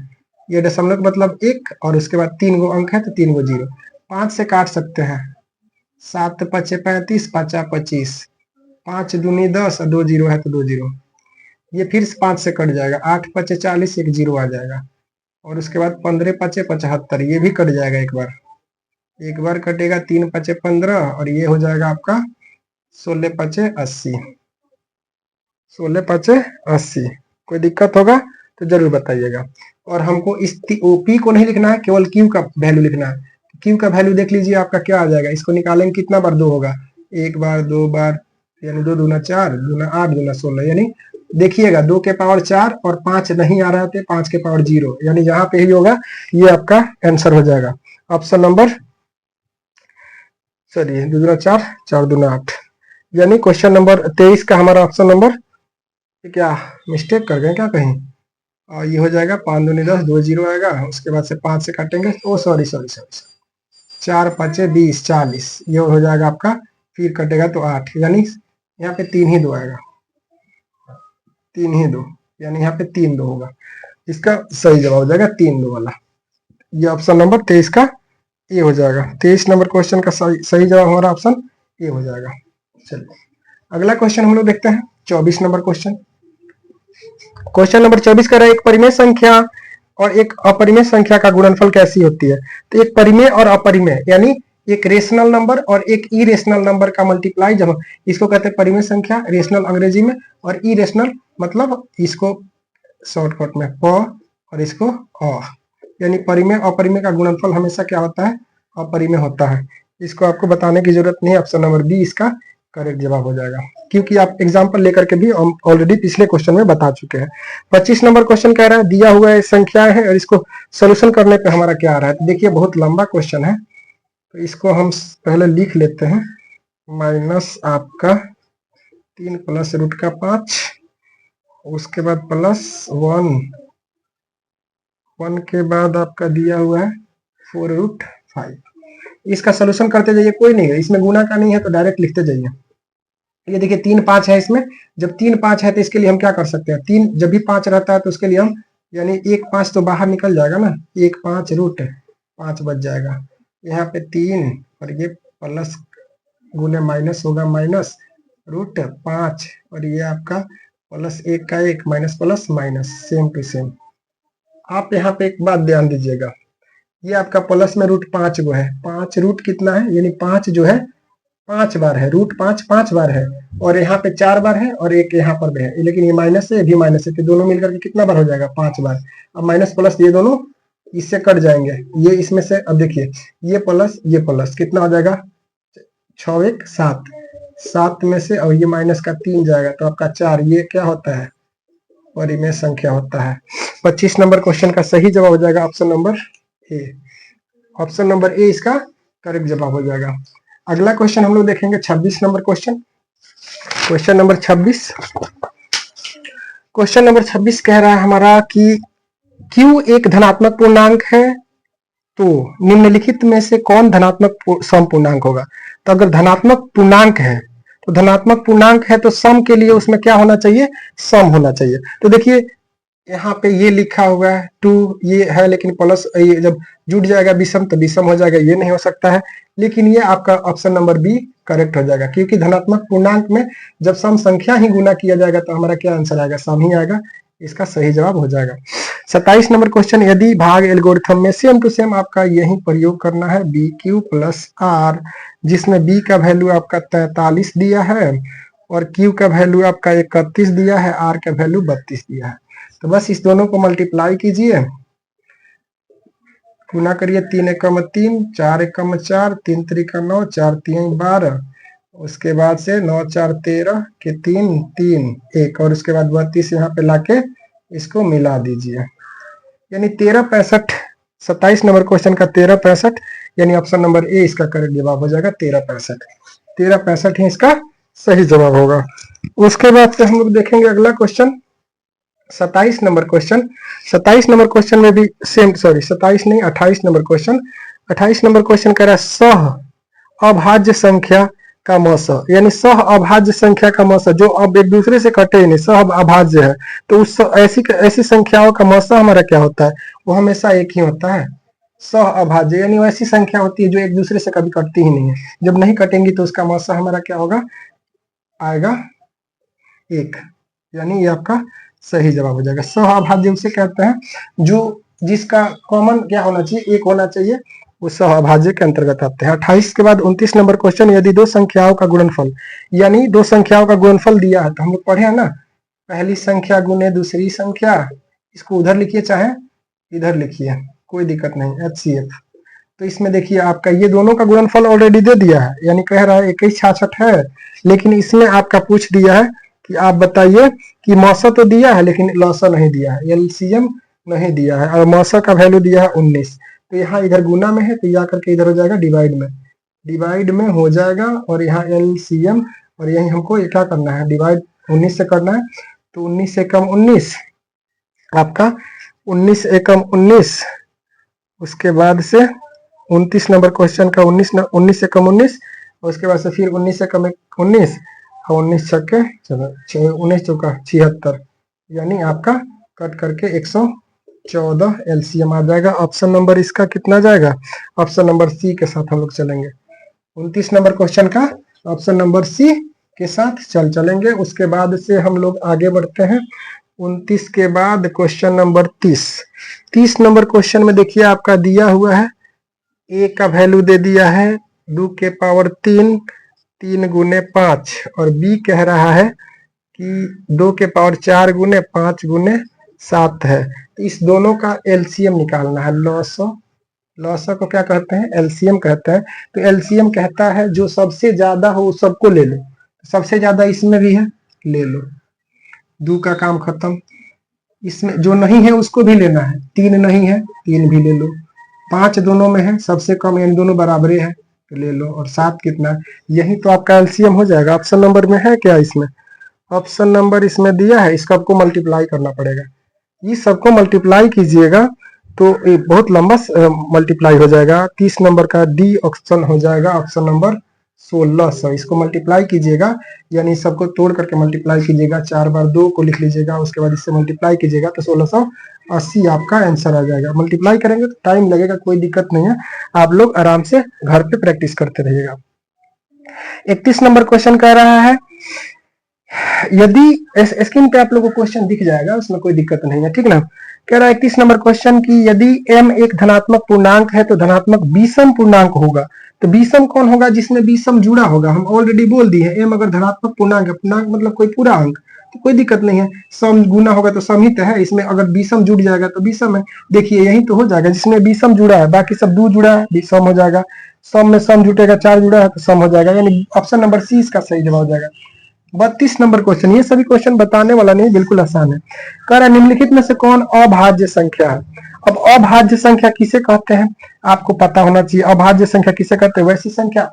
ये दशमलव का मतलब 1 और उसके बाद 3 गो अंक है तो 3 गो 0। 5 से काट सकते हैं, 7 5 35, 5 25, 5 दूनी 10 और 2 0 है तो 2 0। ये फिर 5 से कट जाएगा, 8 5 40, 1 0 आ जाएगा। और उसके बाद 15 5 75, ये भी कट जाएगा एक बार कटेगा। 3 5 15 और ये हो जाएगा आपका 16 5 80। 16 5 80। कोई दिक्कत होगा तो जरूर बताइएगा। और हमको इस पी को नहीं लिखना है, केवल क्यू का वैल्यू लिखना है। क्यू का वैल्यू देख लीजिए आपका क्या आ जाएगा। इसको निकालेंगे कितना बार 2 होगा, 1 बार 2 बार, यानी 2 दूना 4, दूना 8, दूना 16, यानी देखिएगा 2 के पावर 4 और 5 नहीं आ रहे थे, 5 के पावर 0, यानी यहाँ पे ही होगा। ये आपका आंसर हो जाएगा ऑप्शन नंबर, चलिए 2 दूना 4, 4 दूना 8, यानी क्वेश्चन नंबर 23 का हमारा ऑप्शन नंबर, क्या मिस्टेक कर गए क्या कहीं। और ये हो जाएगा 5 दूनी 10, 2 0 आएगा। उसके बाद से 5 से काटेंगे, ओ सॉरी 4 5 20 40, ये हो जाएगा आपका। फिर कटेगा तो 8, यानी यहाँ पे 3 ही 2 आएगा, 3 ही 2, यानी यहाँ पे 3 2 होगा। इसका सही जवाब हो जाएगा 3 2 वाला। ये ऑप्शन नंबर 23 का ए हो जाएगा। 23 नंबर क्वेश्चन का सही जवाब हमारा ऑप्शन ए हो जाएगा। चलिए अगला क्वेश्चन हम लोग देखते हैं, 24 नंबर क्वेश्चन। क्वेश्चन नंबर 24 का रहा है, एक परिमेय संख्या और एक अपरिमेय संख्या का गुणनफल कैसी होती है। तो एक परिमेय और अपरिमेय, यानी एक रेशनल नंबर और एक इरेशनल नंबर का मल्टीप्लाई, जब इसको कहते हैं परिमेय संख्या, रेशनल अंग्रेजी में, और इरेशनल मतलब इसको शॉर्टकट में प और इसको अ, यानी परिमेय अपरिमेय का गुणनफल हमेशा क्या होता है, अपरिमेय होता है। इसको आपको बताने की जरूरत नहीं है, ऑप्शन नंबर बी इसका करेक्ट जवाब हो जाएगा, क्योंकि आप एग्जाम्पल लेकर के भी ऑलरेडी पिछले क्वेश्चन में बता चुके हैं। 25 नंबर क्वेश्चन कह रहा है दिया हुआ संख्याएं है और इसको सोल्यूशन करने पे हमारा क्या आ रहा है। तो देखिए बहुत लंबा क्वेश्चन है, तो इसको हम पहले लिख लेते हैं। माइनस आपका 3 प्लस रूट का 5, उसके बाद प्लस 1 के बाद आपका दिया हुआ है 4 रूट 5। इसका सोल्यूशन करते जाइए, कोई नहीं है इसमें, गुना का नहीं है तो डायरेक्ट लिखते जाइए। ये देखिए 3 5 है इसमें, जब 3 5 है तो इसके लिए हम क्या कर सकते हैं, 3 जब भी 5 रहता है तो उसके लिए हम, यानी 1 5 तो बाहर निकल जाएगा ना, 1 5 रूट 5 बच जाएगा। यहाँ पे 3 और ये प्लस गुने माइनस होगा, माइनस रूट 5 और ये आपका प्लस 1 का 1, minus plus minus, same to same. आप यहाँ पे एक बात ध्यान दीजिएगा, ये आपका प्लस में रूट 5 गो है, 5 रूट कितना है, यानी 5 जो है 5 बार है, रूट 5 5 बार है, और यहाँ पे 4 बार है और एक यहाँ पर भी है, लेकिन ये माइनस है, ये भी माइनस है, तो दोनों मिलकर के कितना बार हो जाएगा, 5 बार। अब माइनस प्लस ये दोनों इससे कट जाएंगे, ये इसमें से, अब देखिए ये प्लस कितना हो जाएगा, 6 1 7, 7 में से और ये माइनस का 3 जाएगा तो आपका 4, ये क्या होता है, परिमेय संख्या होता है। 25 नंबर क्वेश्चन का सही जवाब हो जाएगा option number A. Option number A इसका करेक्ट जवाब हो जाएगा। अगला क्वेश्चन हम लोग देखेंगे 26 number question. Question number 26, question number 26 कह रहा है हमारा कि Q एक धनात्मक पूर्णांक है तो निम्नलिखित में से कौन धनात्मक सम पूर्णांक होगा। तो अगर धनात्मक पूर्णांक है तो धनात्मक पूर्णांक है तो सम के लिए उसमें क्या होना चाहिए, सम होना चाहिए। तो देखिए यहाँ पे ये लिखा हुआ है 2, ये है लेकिन प्लस, ये जब जुट जाएगा विषम तो विषम हो जाएगा, ये नहीं हो सकता है। लेकिन ये आपका ऑप्शन नंबर बी करेक्ट हो जाएगा, क्योंकि धनात्मक पूर्णांक में जब सम संख्या ही गुना किया जाएगा तो हमारा क्या आंसर आएगा, सम ही आएगा। इसका सही जवाब हो जाएगा। 27 नंबर क्वेश्चन, यदि भाग एल्गोरिथम में सेम टू सेम आपका यही प्रयोग करना है, बी क्यू प्लस आर, जिसमें बी का वैल्यू आपका 43 दिया है और क्यू का वैल्यू आपका 31 दिया है, आर का वैल्यू 32 दिया है। तो बस इस दोनों को मल्टीप्लाई कीजिए, गुना करिए, 3 एकम 3, 4 एकम 4, 3 त्रिका 9, 4 3 12, उसके बाद से 9 4 13 के 3 3 1, और उसके बाद 32 यहाँ पे लाके इसको मिला दीजिए, यानी 13 65। 27 नंबर क्वेश्चन का 13 65 यानी ऑप्शन नंबर ए इसका करेक्ट जवाब हो जाएगा 1365। 1365 ही इसका सही जवाब होगा। उसके बाद से हम लोग देखेंगे अगला question 27 number question. 27 number question में भी सेम, सॉरी 27 नहीं 28 नंबर क्वेश्चन। 28 नंबर क्वेश्चन कह रहा है सह अभाज्य संख्या का मस, यानी सह अभाज्य संख्या का मस जो अब एक दूसरे से कटे ही नहीं, सह अभाज्य है, तो उस ऐसी संख्याओं का मस हमारा क्या होता है, वो हमेशा एक ही होता है, सह अभाज्य, यानी वैसी संख्या होती है जो एक दूसरे से कभी कटती ही नहीं है, जब नहीं कटेंगी तो उसका मस हमारा क्या होगा, आएगा एक, यानी ये आपका सही जवाब हो जाएगा। सह अभाज्य उसे कहते हैं जो जिसका कॉमन क्या होना चाहिए, एक होना चाहिए, वो सह अभाज्य के अंतर्गत आते हैं। 28 के बाद 29 नंबर क्वेश्चन, यदि दो संख्याओं का गुणनफल, यानी दो संख्याओं का गुणनफल दिया है, तो हम लोग पढ़े हैं ना, पहली संख्या गुने दूसरी संख्या, इसको उधर लिखिए चाहे इधर लिखिए, कोई दिक्कत नहीं, HCF। तो इसमें देखिए आपका ये दोनों का गुणनफल ऑलरेडी दे दिया है, यानी कह रहा है 2166 है, लेकिन इसमें आपका पूछ दिया है कि आप बताइए कि मौसा तो दिया है लेकिन लौसा नहीं दिया है, LCM नहीं दिया है, और मौसा का वैल्यू दिया है 19, तो यहाँ इधर गुना में है तो या करके इधर हो जाएगा डिवाइड में हो जाएगा, और यहाँ LCM, और यही हमको ये क्या करना है, डिवाइड 19 से करना है, तो 19 एकम 19 आपका 19 एकम 19, उसके बाद से 29 नंबर क्वेश्चन का 19 एकम 19, और उसके बाद से फिर 19 एकम 19 और 19 छक्के चलो 19 चौका 76, यानी आपका कट करके 114 LCM आ जाएगा। ऑप्शन नंबर इसका कितना जाएगा, ऑप्शन नंबर सी के साथ हम लोग चलेंगे। 29 नंबर क्वेश्चन का ऑप्शन नंबर सी के साथ चलेंगे। उसके बाद से हम लोग आगे बढ़ते हैं 29 के बाद क्वेश्चन नंबर 30 नंबर क्वेश्चन में देखिए आपका दिया हुआ है ए का वैल्यू दे दिया है 2 के पावर 3 3 गुने 5, और बी कह रहा है कि 2 के पावर 4 गुने 5 गुने 7 है, तो इस दोनों का LCM निकालना है। लॉसा को क्या कहते हैं, LCM कहते हैं। तो LCM कहता है जो सबसे ज्यादा हो वो सबको ले लो, सबसे ज्यादा इसमें भी है, ले लो, 2 का काम खत्म। इसमें जो नहीं है उसको भी लेना है, 3 नहीं है 3 भी ले लो, 5 दोनों में है, सबसे कम इन दोनों बराबरे है तो ले लो, और 7 कितना, यही तो आपका LCM हो जाएगा। ऑप्शन नंबर में है क्या, इसमें ऑप्शन नंबर इसमें दिया है, इसका आपको मल्टीप्लाई करना पड़ेगा, ये सबको मल्टीप्लाई कीजिएगा तो ये बहुत लंबा मल्टीप्लाई हो जाएगा। 30 नंबर का डी ऑप्शन हो जाएगा, ऑप्शन नंबर 1600, इसको मल्टीप्लाई कीजिएगा, यानी सबको तोड़ करके मल्टीप्लाई कीजिएगा, 4 बार 2 को लिख लीजिएगा, उसके बाद इससे मल्टीप्लाई कीजिएगा तो 1680 आपका आंसर आ जाएगा। मल्टीप्लाई करेंगे तो टाइम लगेगा, कोई दिक्कत नहीं है, आप लोग आराम से घर पे प्रैक्टिस करते रहिएगा। 31 नंबर क्वेश्चन कह रहा है, यदि स्क्रीन पे आप लोगों को क्वेश्चन दिख जाएगा, उसमें कोई दिक्कत नहीं है, ठीक ना। कह रहा है 31 नंबर क्वेश्चन की यदि m एक धनात्मक पूर्णांक है तो धनात्मक विषम पूर्णांक होगा, तो विषम कौन होगा, जिसमें विषम जुड़ा होगा, हम ऑलरेडी बोल दिए m अगर धनात्मक पूर्णांक है, पूर्णांक मतलब कोई पूरा अंक, तो कोई दिक्कत नहीं है, सम गुना होगा तो सम ही तो है, इसमें अगर विषम जुड़ जाएगा तो विषम है। देखिए यही तो हो जाएगा, जिसमें विषम जुड़ा है, बाकी सब 2 जुड़ा है, विषम हो जाएगा, सम में सम जुटेगा, 4 जुड़ा है तो सम हो जाएगा, यानी ऑप्शन नंबर सी इसका सही जवाब हो जाएगा। 32 नंबर क्वेश्चन, ये सभी क्वेश्चन बताने वाला नहीं, बिल्कुल आसान है। कह रहा है निम्नलिखित में से कौन अभाज्य संख्या है। अब अभाज्य संख्या किसे कहते हैं आपको पता होना चाहिए। अभाज्य संख्या किसे कहते हैं, वैसी संख्या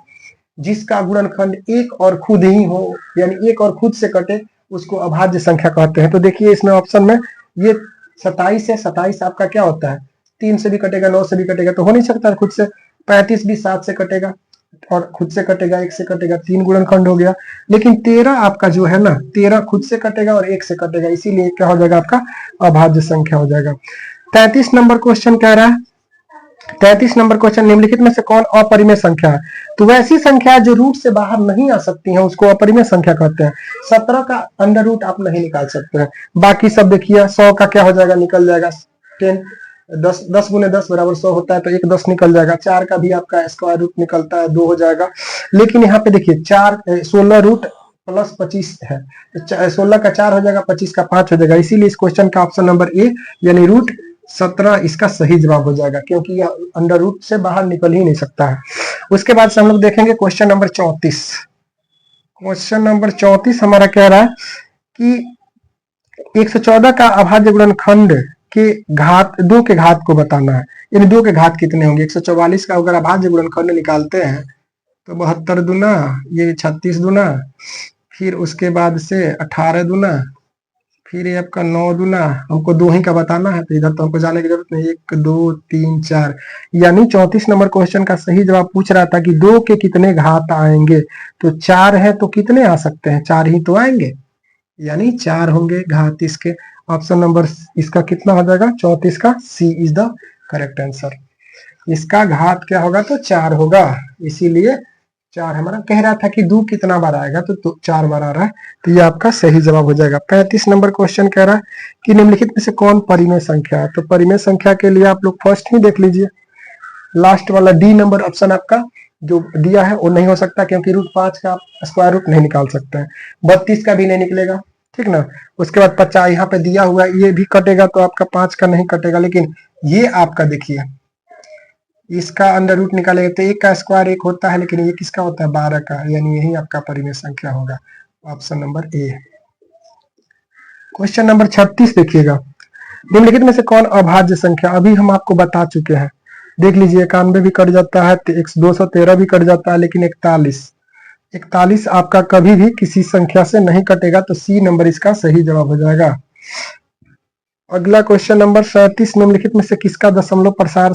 जिसका गुणनखंड एक और खुद ही हो, यानी एक और खुद से कटे, उसको अभाज्य संख्या कहते हैं। तो देखिए इसमें ऑप्शन में ये 27 है, 27 आपका क्या होता है, 3 से भी कटेगा, 9 से भी कटेगा, तो हो नहीं सकता खुद से। 35 भी 7 से कटेगा और खुद से कटेगा, 1 से कटेगा, 3 गुणनखंड हो गया। लेकिन 13 आपका जो है ना, 13 खुद से कटेगा और 1 से कटेगा, इसीलिए क्या हो जाएगा आपका अभाज्य संख्या हो जाएगा। 33 नंबर क्वेश्चन कह रहा है, 33 नंबर क्वेश्चन, निम्नलिखित में से कौन अपरिमेय संख्या है। तो वैसी संख्या जो रूट से बाहर नहीं आ सकती है उसको अपरिमेय संख्या कहते हैं। 17 का अंडर रूट आप नहीं निकाल सकते हैं, बाकी सब देखिए 100 का क्या हो जाएगा, निकल जाएगा 10, 10 गुने 10 बराबर 100 होता है, तो 1 10 निकल जाएगा। 4 का भी आपका स्क्वायर रूट निकलता है, 2 हो जाएगा। लेकिन यहाँ पे देखिए 16 रूट प्लस 25 है, 16 का 4 हो जाएगा, 25 का 5 हो जाएगा, इसीलिए इस क्वेश्चन का ऑप्शन नंबर ए यानी रूट 17 इसका सही जवाब हो जाएगा, क्योंकि यह अंडर रूट से बाहर निकल ही नहीं सकता है। उसके बाद से हम लोग देखेंगे क्वेश्चन नंबर 34। क्वेश्चन नंबर 34 हमारा कह रहा है कि 114 का अभाज्य गुणनखंड के घात, 2 के घात को बताना है, यानी 2 के घात कितने होंगे। 144 का अगर अभाज्य गुणनखंड निकालते हैं तो 72 दूना, ये 36 दूना, फिर उसके बाद से 18 दूना, फिर ये आपका 9 दूना, हमको 2 ही का बताना है तो इधर तो हमको जाने की जरूरत नहीं। 1 2 3 4, यानी 34 नंबर क्वेश्चन का सही जवाब पूछ रहा था कि 2 के कितने घात आएंगे, तो 4 है तो कितने आ सकते हैं, 4 ही तो आएंगे, यानी 4 होंगे घात इसके। ऑप्शन नंबर इसका कितना हो जाएगा, 34 का सी इज द करेक्ट आंसर। इसका घात क्या होगा, तो 4 होगा, इसीलिए 4 हमारा कह रहा था कि 2 कितना बार आएगा, तो 4 बार आ रहा है, तो ये आपका सही जवाब हो जाएगा। 35 नंबर क्वेश्चन कह रहा है कि निम्नलिखित में से कौन परिमेय संख्या है, तो परिमेय संख्या के लिए आप लोग फर्स्ट ही देख लीजिए, लास्ट वाला डी नंबर ऑप्शन आपका जो दिया है वो नहीं हो सकता, क्योंकि √5 का स्क्वायर रूट नहीं निकाल सकते हैं, 32 का भी नहीं निकलेगा, ठीक ना। उसके बाद 50 यहाँ पे दिया हुआ है, ये भी कटेगा तो आपका 5 का नहीं कटेगा, लेकिन ये आपका देखिए इसका अंडर रूट निकालेगा तो 1 का स्क्वायर 1 होता है, लेकिन ये किसका होता है, 12 का, यानी यही आपका परिमेय संख्या होगा, option number A. Question number 36 देखिएगा, निम्नलिखित में से कौन अभाज्य संख्या, अभी हम आपको बता चुके हैं, देख लीजिए 91 भी कट जाता है, 213 भी कट जाता है, लेकिन 41 आपका कभी भी किसी संख्या से नहीं कटेगा, तो सी नंबर इसका सही जवाब हो जाएगा। अगला क्वेश्चन नंबर 37, निम्नलिखित में से किसका दशमलव प्रसार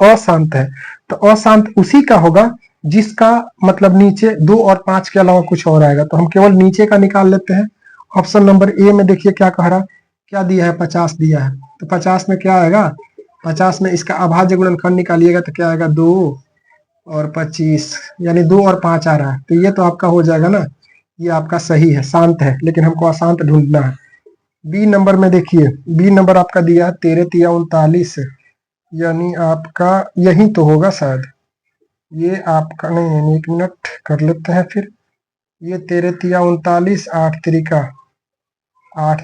अशांत है, तो अशांत उसी का होगा जिसका मतलब नीचे 2 और 5 के अलावा कुछ और आएगा, तो हम केवल नीचे का निकाल लेते हैं। ऑप्शन नंबर ए में देखिए क्या कह रहा है, क्या दिया है, 50 दिया है, तो 50 में क्या आएगा, 50 में इसका अभाज्य गुणनखंड निकालिएगा तो क्या आएगा, 2 और 25, यानी 2 और 5 आ रहा है, तो ये तो आपका हो जाएगा ना, ये आपका सही है, शांत है, लेकिन हमको अशांत ढूंढना है। बी नंबर में देखिए, बी नंबर आपका दिया है 13 तिया 39, यानी आपका यही तो होगा शायद, ये आपका नहीं, 1 मिनट कर लेते हैं फिर, ये 13 तिया 39, 8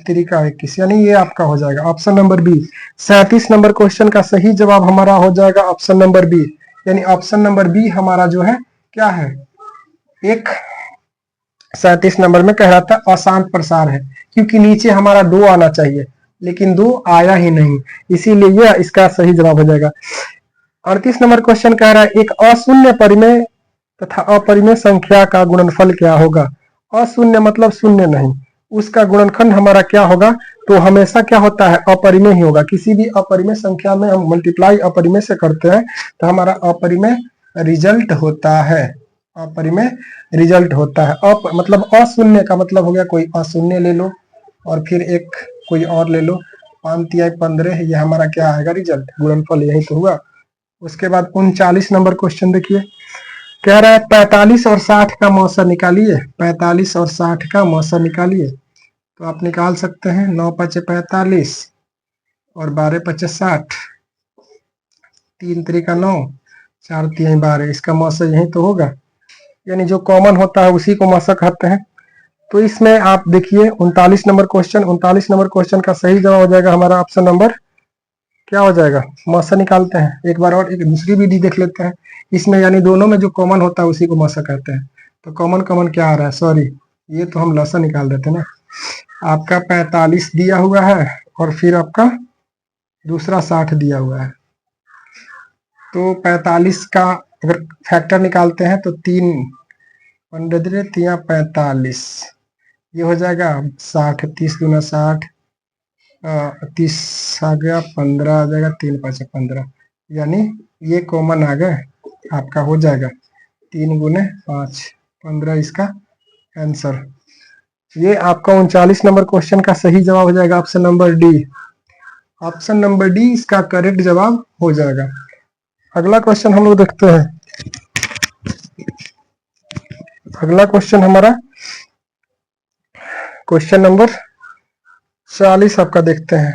तिरिका 21, यानी ये आपका हो जाएगा option number B. 37 number question का सही जवाब हमारा हो जाएगा ऑप्शन नंबर बी, यानी ऑप्शन नंबर बी हमारा जो है क्या है, एक 37 नंबर में कह रहा था अशांत प्रसार है, क्योंकि नीचे हमारा 2 आना चाहिए, लेकिन 2 आया ही नहीं, इसीलिए यह इसका सही जवाब हो जाएगा। 38 नंबर क्वेश्चन कह रहा है एक अशून्य परिमेय तथा अपरिमेय संख्या का गुणनफल क्या होगा, अशून्य मतलब शून्य नहीं, उसका गुणनखंड हमारा क्या होगा, तो हमेशा क्या होता है, अपरिमेय ही होगा। किसी भी अपरिमेय संख्या में हम मल्टीप्लाई अपरिमेय से करते हैं तो हमारा अपरिमेय रिजल्ट होता है, अपरिमेय रिजल्ट होता है। मतलब अशून्य का मतलब हो गया कोई अशून्य ले लो और फिर एक कोई और ले लो, 5 तिया 15, ये हमारा क्या आएगा, रिजल्ट, गुणनफल यही तो हुआ। उसके बाद 39 नंबर क्वेश्चन देखिए, कह रहा है 45 और 60 का मौसा निकालिए, 45 और 60 का मौसा निकालिए, तो आप निकाल सकते हैं, 9 5 45 और 12 5 60, 3 3 9, 4 3 12, इसका मौसा यही तो होगा, यानी जो कॉमन होता है उसी को मौसा कहते हैं। तो इसमें आप देखिए 39 नंबर क्वेश्चन का सही जवाब हो जाएगा हमारा ऑप्शन नंबर क्या हो जाएगा, मौसा निकालते हैं। एक बार और एक दूसरी विधि देख लेते हैं इसमें, यानी दोनों में जो कॉमन होता है उसी को मौसा कहते हैं। तो कॉमन क्या आ रहा है, सॉरी ये तो हम लसा निकाल देते ना। आपका 45 दिया हुआ है और फिर आपका दूसरा 60 दिया हुआ है, तो 45 का अगर फैक्टर निकालते हैं तो 3 15 तिया 45, ये हो जाएगा 60, 30 दूना 60, 30 आ गया, 15 आ जाएगा, 3 5 15, यानी ये कॉमन आ गए, आपका हो जाएगा 3 गुने 5 15, इसका आंसर। ये आपका 39 नंबर क्वेश्चन का सही जवाब हो जाएगा option number D, option number D इसका करेक्ट जवाब हो जाएगा। अगला क्वेश्चन हम लोग देखते हैं, अगला क्वेश्चन हमारा क्वेश्चन नंबर 40 आपका देखते हैं।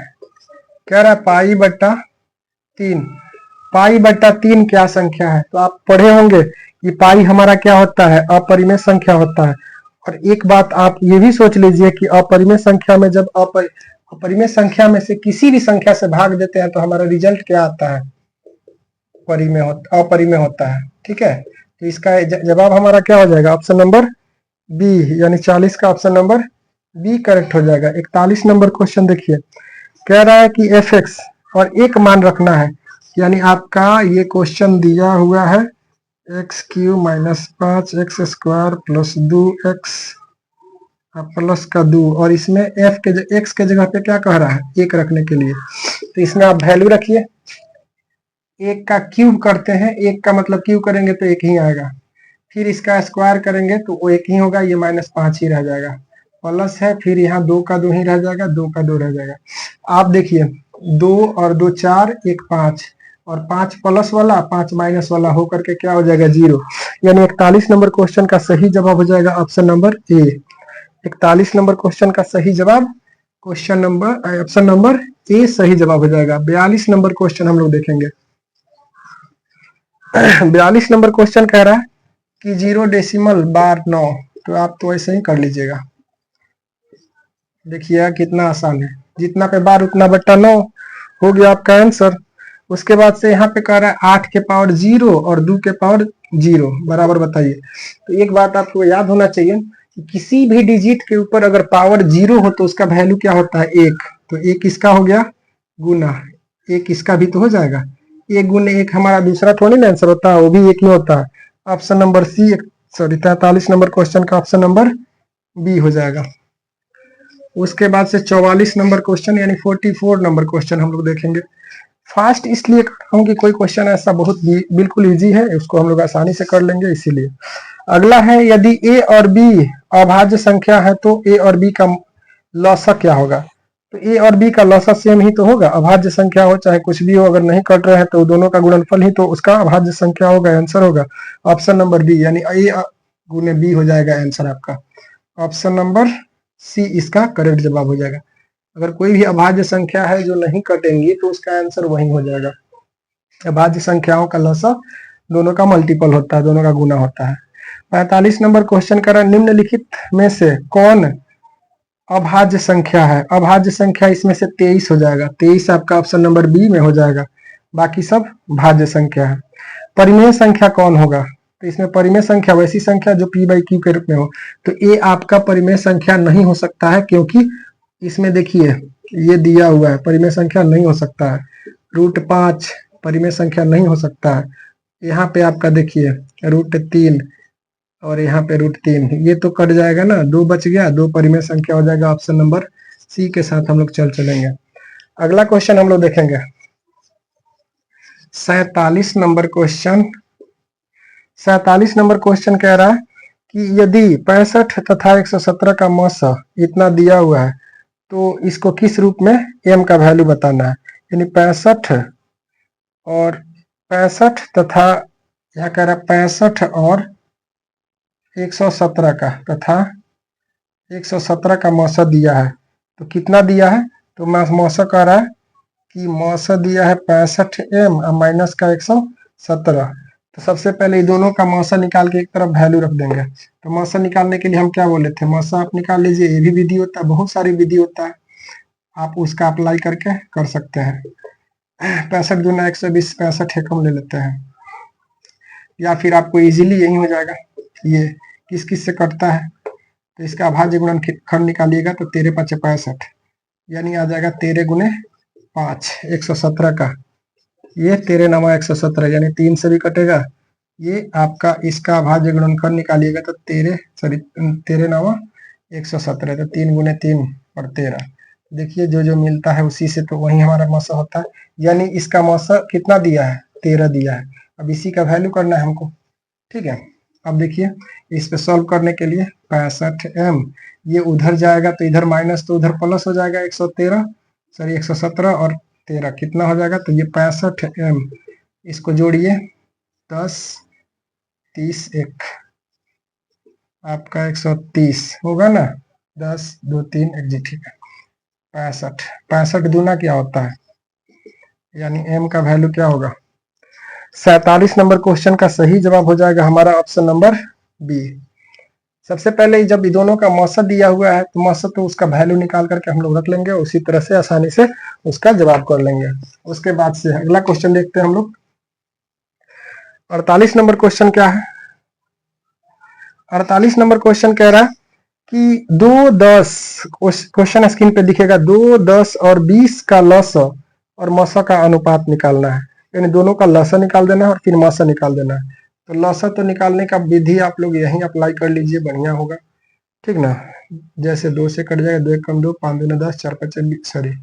कह रहा है पाई बट्टा 3, पाई बट्टा 3 क्या संख्या है, तो आप पढ़े होंगे कि पाई हमारा क्या होता है, अपरिमेय संख्या होता है। और एक बात आप ये भी सोच लीजिए कि अपरिमेय संख्या में जब अपरिमेय संख्या में से किसी भी संख्या से भाग देते हैं तो हमारा रिजल्ट क्या आता है, अपरिमेय होता है, ठीक है। तो इसका जवाब हमारा क्या हो जाएगा, ऑप्शन नंबर बी, यानी 40 का ऑप्शन नंबर बी करेक्ट हो जाएगा। 41 नंबर क्वेश्चन देखिए, कह रहा है कि एफ एक्स और एक मान रखना है, यानी आपका ये क्वेश्चन दिया हुआ है x Q minus 5 x square plus 2 x plus का 2, और इसमें एफ के एक्स के जगह पे क्या कह रहा है एक रखने के लिए, तो इसमें आप वैल्यू रखिए। एक का क्यूब करते हैं, एक का मतलब क्यूब करेंगे तो एक ही आएगा, फिर इसका स्क्वायर करेंगे तो वो एक ही होगा, ये -5 ही रह जाएगा, प्लस है, फिर यहाँ 2 का 2 ही रह जाएगा, 2 का 2 रह जाएगा। आप देखिए 2 और 2 4, 1 5, और 5 प्लस वाला 5 माइनस वाला होकर के क्या हो जाएगा 0, यानी 41 नंबर क्वेश्चन का सही जवाब हो जाएगा option number A. 41 number question का सही जवाब ऑप्शन नंबर ए सही जवाब हो जाएगा। 42 नंबर क्वेश्चन हम लोग देखेंगे। 42 नंबर क्वेश्चन कह रहा है कि 0 डेसिमल बार 9, तो आप तो ऐसे ही कर लीजिएगा। देखिए कितना आसान है, जितना पे बार उतना बट्टा 9 हो गया आपका आंसर। उसके बाद से यहाँ पे कह रहा है 8 के पावर 0 और 2 के पावर 0 बराबर बताइए। तो एक बात आपको याद होना चाहिए कि किसी भी डिजिट के ऊपर अगर पावर 0 हो तो उसका वैल्यू क्या होता है 1, तो 1 इसका हो गया गुना 1 इसका भी तो हो जाएगा, 1 गुने 1 हमारा दूसरा थोड़ी ना आंसर होता है, वो भी 1 ही होता है। Option number C, sorry 43 number question का ऑप्शन नंबर बी हो जाएगा। उसके बाद से 44 नंबर क्वेश्चन यानी 44 नंबर क्वेश्चन हम लोग देखेंगे। फास्ट इसलिए कर रहा हूँ कि कोई क्वेश्चन ऐसा बहुत बिल्कुल इजी है, उसको हम लोग आसानी से कर लेंगे इसीलिए। अगला है यदि ए और बी अभाज्य संख्या है तो ए और बी का लॉसा क्या होगा। तो ए और बी का लॉसा सेम ही तो होगा, अभाज्य संख्या हो चाहे कुछ भी हो, अगर नहीं कट रहे हैं तो दोनों का गुणनफल ही तो उसका अभाज्य संख्या होगा, आंसर होगा ऑप्शन नंबर बी, यानी ए गुने बी हो जाएगा आंसर आपका। ऑप्शन नंबर सी इसका करेक्ट जवाब हो जाएगा। अगर कोई भी अभाज्य संख्या है जो नहीं कटेंगी तो उसका आंसर वही हो जाएगा। अभाज्य संख्याओं का लसा दोनों का मल्टीपल होता है, दोनों का गुना होता है। 45 नंबर क्वेश्चन कर रहा है निम्नलिखित में से कौन अभाज्य संख्या है। अभाज्य संख्या इसमें से 23 हो जाएगा, 23 आपका ऑप्शन नंबर बी में हो जाएगा, बाकी सब भाज्य संख्या है। परिमेय संख्या कौन होगा, तो इसमें परिमेय संख्या वैसी संख्या जो p बाई क्यू के रूप में हो, तो ए आपका परिमेय संख्या नहीं हो सकता है, क्योंकि इसमें देखिए ये दिया हुआ है परिमेय संख्या नहीं हो सकता है। √5 परिमेय संख्या नहीं हो सकता है। यहाँ पे आपका देखिए √3 और यहाँ पे √3, ये तो कट जाएगा ना, 2 बच गया, 2 परिमेय संख्या हो जाएगा। ऑप्शन नंबर सी के साथ हम लोग चलेंगे। अगला क्वेश्चन हम लोग देखेंगे 47 नंबर क्वेश्चन। 47 नंबर क्वेश्चन कह रहा है कि यदि 65 तथा 117 का मौसा इतना दिया हुआ है तो इसको किस रूप में m का वैल्यू बताना है। यानी 65 और 65 तथा यह कह रहा है 65 और 117 का तथा 117 का मौसा दिया है, तो कितना दिया है, तो मौसा कह रहा है कि मौसा दिया है 65m और माइनस का 117। तो सबसे पहले दोनों का मौसा निकाल के एक तरफ वैल्यू रख देंगे। तो मौसा निकालने के लिए हम क्या बोले थे, मौसा आप निकाल लीजिए, ये भी विधि होता है, बहुत सारी विधि होता है, आप उसका अप्लाई करके कर सकते हैं। 65 दूना 120, 65 एकम ले लेते हैं, या फिर आपको इजीली यही हो जाएगा। ये किस किस से कटता है, तो इसका अभाज्य गुणनखंड निकालिएगा तो 13 × 5 = 65, यानी आ जाएगा 13 × 5 117 का, ये 13 × 9 = 117, यानी 3 से भी कटेगा। ये आपका इसका अभाज्य गुणनखंड निकालिएगा तो 13 × 9 = 117, तो 3 × 3 और 13। देखिए जो जो मिलता है उसी से तो वही हमारा मौसा होता है, यानी इसका मौसा कितना दिया है 13 दिया है। अब इसी का वैल्यू करना है हमको, ठीक है। अब देखिए इस पे सॉल्व करने के लिए 65m ये उधर जाएगा तो इधर माइनस, तो उधर प्लस हो जाएगा 117 और 13 कितना हो जाएगा, तो ये 65m, इसको जोड़िए 10 30 1 आपका 130 होगा ना, 10 2 3 1 जी, ठीक है। 65 दूना क्या होता है, यानी m का वैल्यू क्या होगा। 47 नंबर क्वेश्चन का सही जवाब हो जाएगा हमारा ऑप्शन नंबर बी। सबसे पहले जब दोनों का मौसा दिया हुआ है तो मौसा तो उसका वैल्यू निकाल करके हम लोग रख लेंगे, उसी तरह से आसानी से उसका जवाब कर लेंगे। उसके बाद से अगला क्वेश्चन देखते हैं हम लोग। 48 नंबर क्वेश्चन क्या है। 48 नंबर क्वेश्चन कह रहा है कि 2, 10 क्वेश्चन स्क्रीन पे दिखेगा 2, 10 और 20 का लस और मस का अनुपात निकालना है। यानी दोनों का लस निकाल देना है और फिर मस निकाल देना है। तो लस तो निकालने का विधि आप लोग यहीं अप्लाई कर लीजिए, बढ़िया होगा, ठीक ना। जैसे 2 से कट जाएगा, 2 एक कम 2, 5 दूना 10, 4 5 सॉरी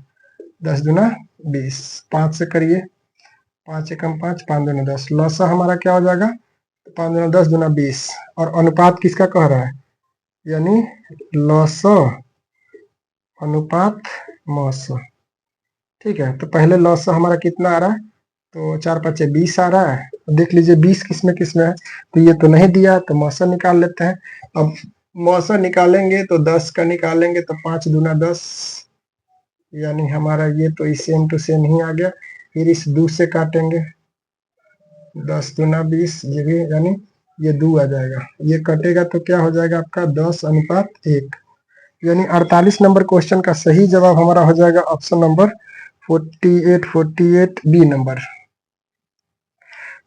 10 दूना 20, 5 से करिए, 5 एकम 5, 5 दूना 10, लसा हमारा क्या हो जाएगा, 5 दूना 10 दूना 20, और अनुपात किसका कह रहा है, यानी लस अनुपात मस, ठीक है। तो पहले लस हमारा कितना आ रहा है, तो 4 5 20 आ रहा है। देख लीजिए 20 किसमें किसमें है, तो ये तो नहीं दिया, तो मौसा निकाल लेते हैं। अब मौसा निकालेंगे तो 10 का निकालेंगे तो 5 दूना 10, यानी हमारा ये तो सेम टू सेम ही आ गया। फिर इस 2 से काटेंगे, 10 दूना 20, ये भी यानी ये 2 आ जाएगा, ये कटेगा तो क्या हो जाएगा आपका 10 अनुपात 1, यानी 48 नंबर क्वेश्चन का सही जवाब हमारा हो जाएगा ऑप्शन नंबर 48 बी नंबर।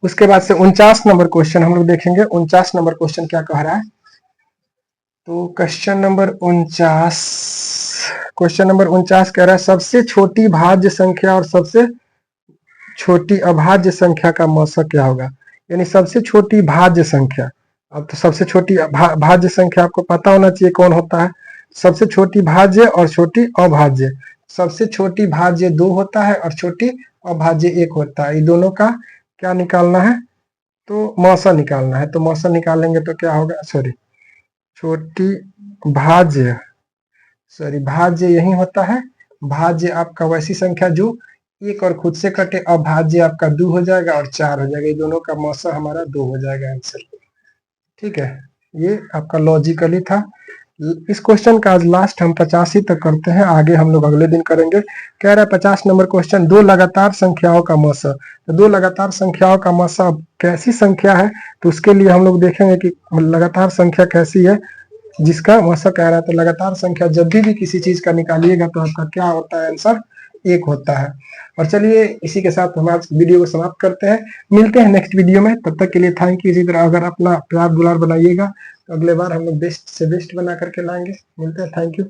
उसके बाद से 49 नंबर क्वेश्चन हम लोग देखेंगे। 49 नंबर क्वेश्चन क्या कह रहा है, तो क्वेश्चन नंबर 49 कह रहा है सबसे छोटी भाज्य संख्या और सबसे छोटी अभाज्य संख्या का मौसा क्या होगा। यानी सबसे छोटी भाज्य संख्या, अब तो सबसे छोटी भाज्य संख्या आपको पता होना चाहिए कौन होता है, सबसे छोटी भाज्य और छोटी अभाज्य। सबसे छोटी भाज्य 2 होता है और छोटी अभाज्य 1 होता है। ये दोनों का क्या निकालना है, तो मौसा निकालना है। तो मौसा निकालेंगे तो क्या होगा, सॉरी छोटी भाज्य, सॉरी भाज्य यही होता है, भाज्य आपका वैसी संख्या जो 1 और खुद से कटे, अभाज्य आपका 2 हो जाएगा और 4 हो जाएगा। ये दोनों का मौसा हमारा 2 हो जाएगा आंसर, ठीक है। ये आपका लॉजिकली था। इस क्वेश्चन का आज लास्ट हम 85 तक करते हैं, आगे हम लोग अगले दिन करेंगे। कह रहा है 50 नंबर क्वेश्चन, 2 लगातार संख्याओं का मौसा। तो 2 लगातार संख्याओं का मौसा कैसी संख्या है, तो उसके लिए हम लोग देखेंगे कि लगातार संख्या कैसी है जिसका मौसा कह रहा है। तो लगातार संख्या जब भी किसी चीज का निकालिएगा तो आपका क्या होता है, आंसर 1 होता है। और चलिए इसी के साथ हम आज वीडियो को समाप्त करते हैं, मिलते हैं नेक्स्ट वीडियो में। तब तक के लिए थैंक यू। इसी तरह अगर अपना प्यार दुलार बनाइएगा तो अगले बार हम लोग बेस्ट से बेस्ट बना करके लाएंगे। मिलते हैं, थैंक यू।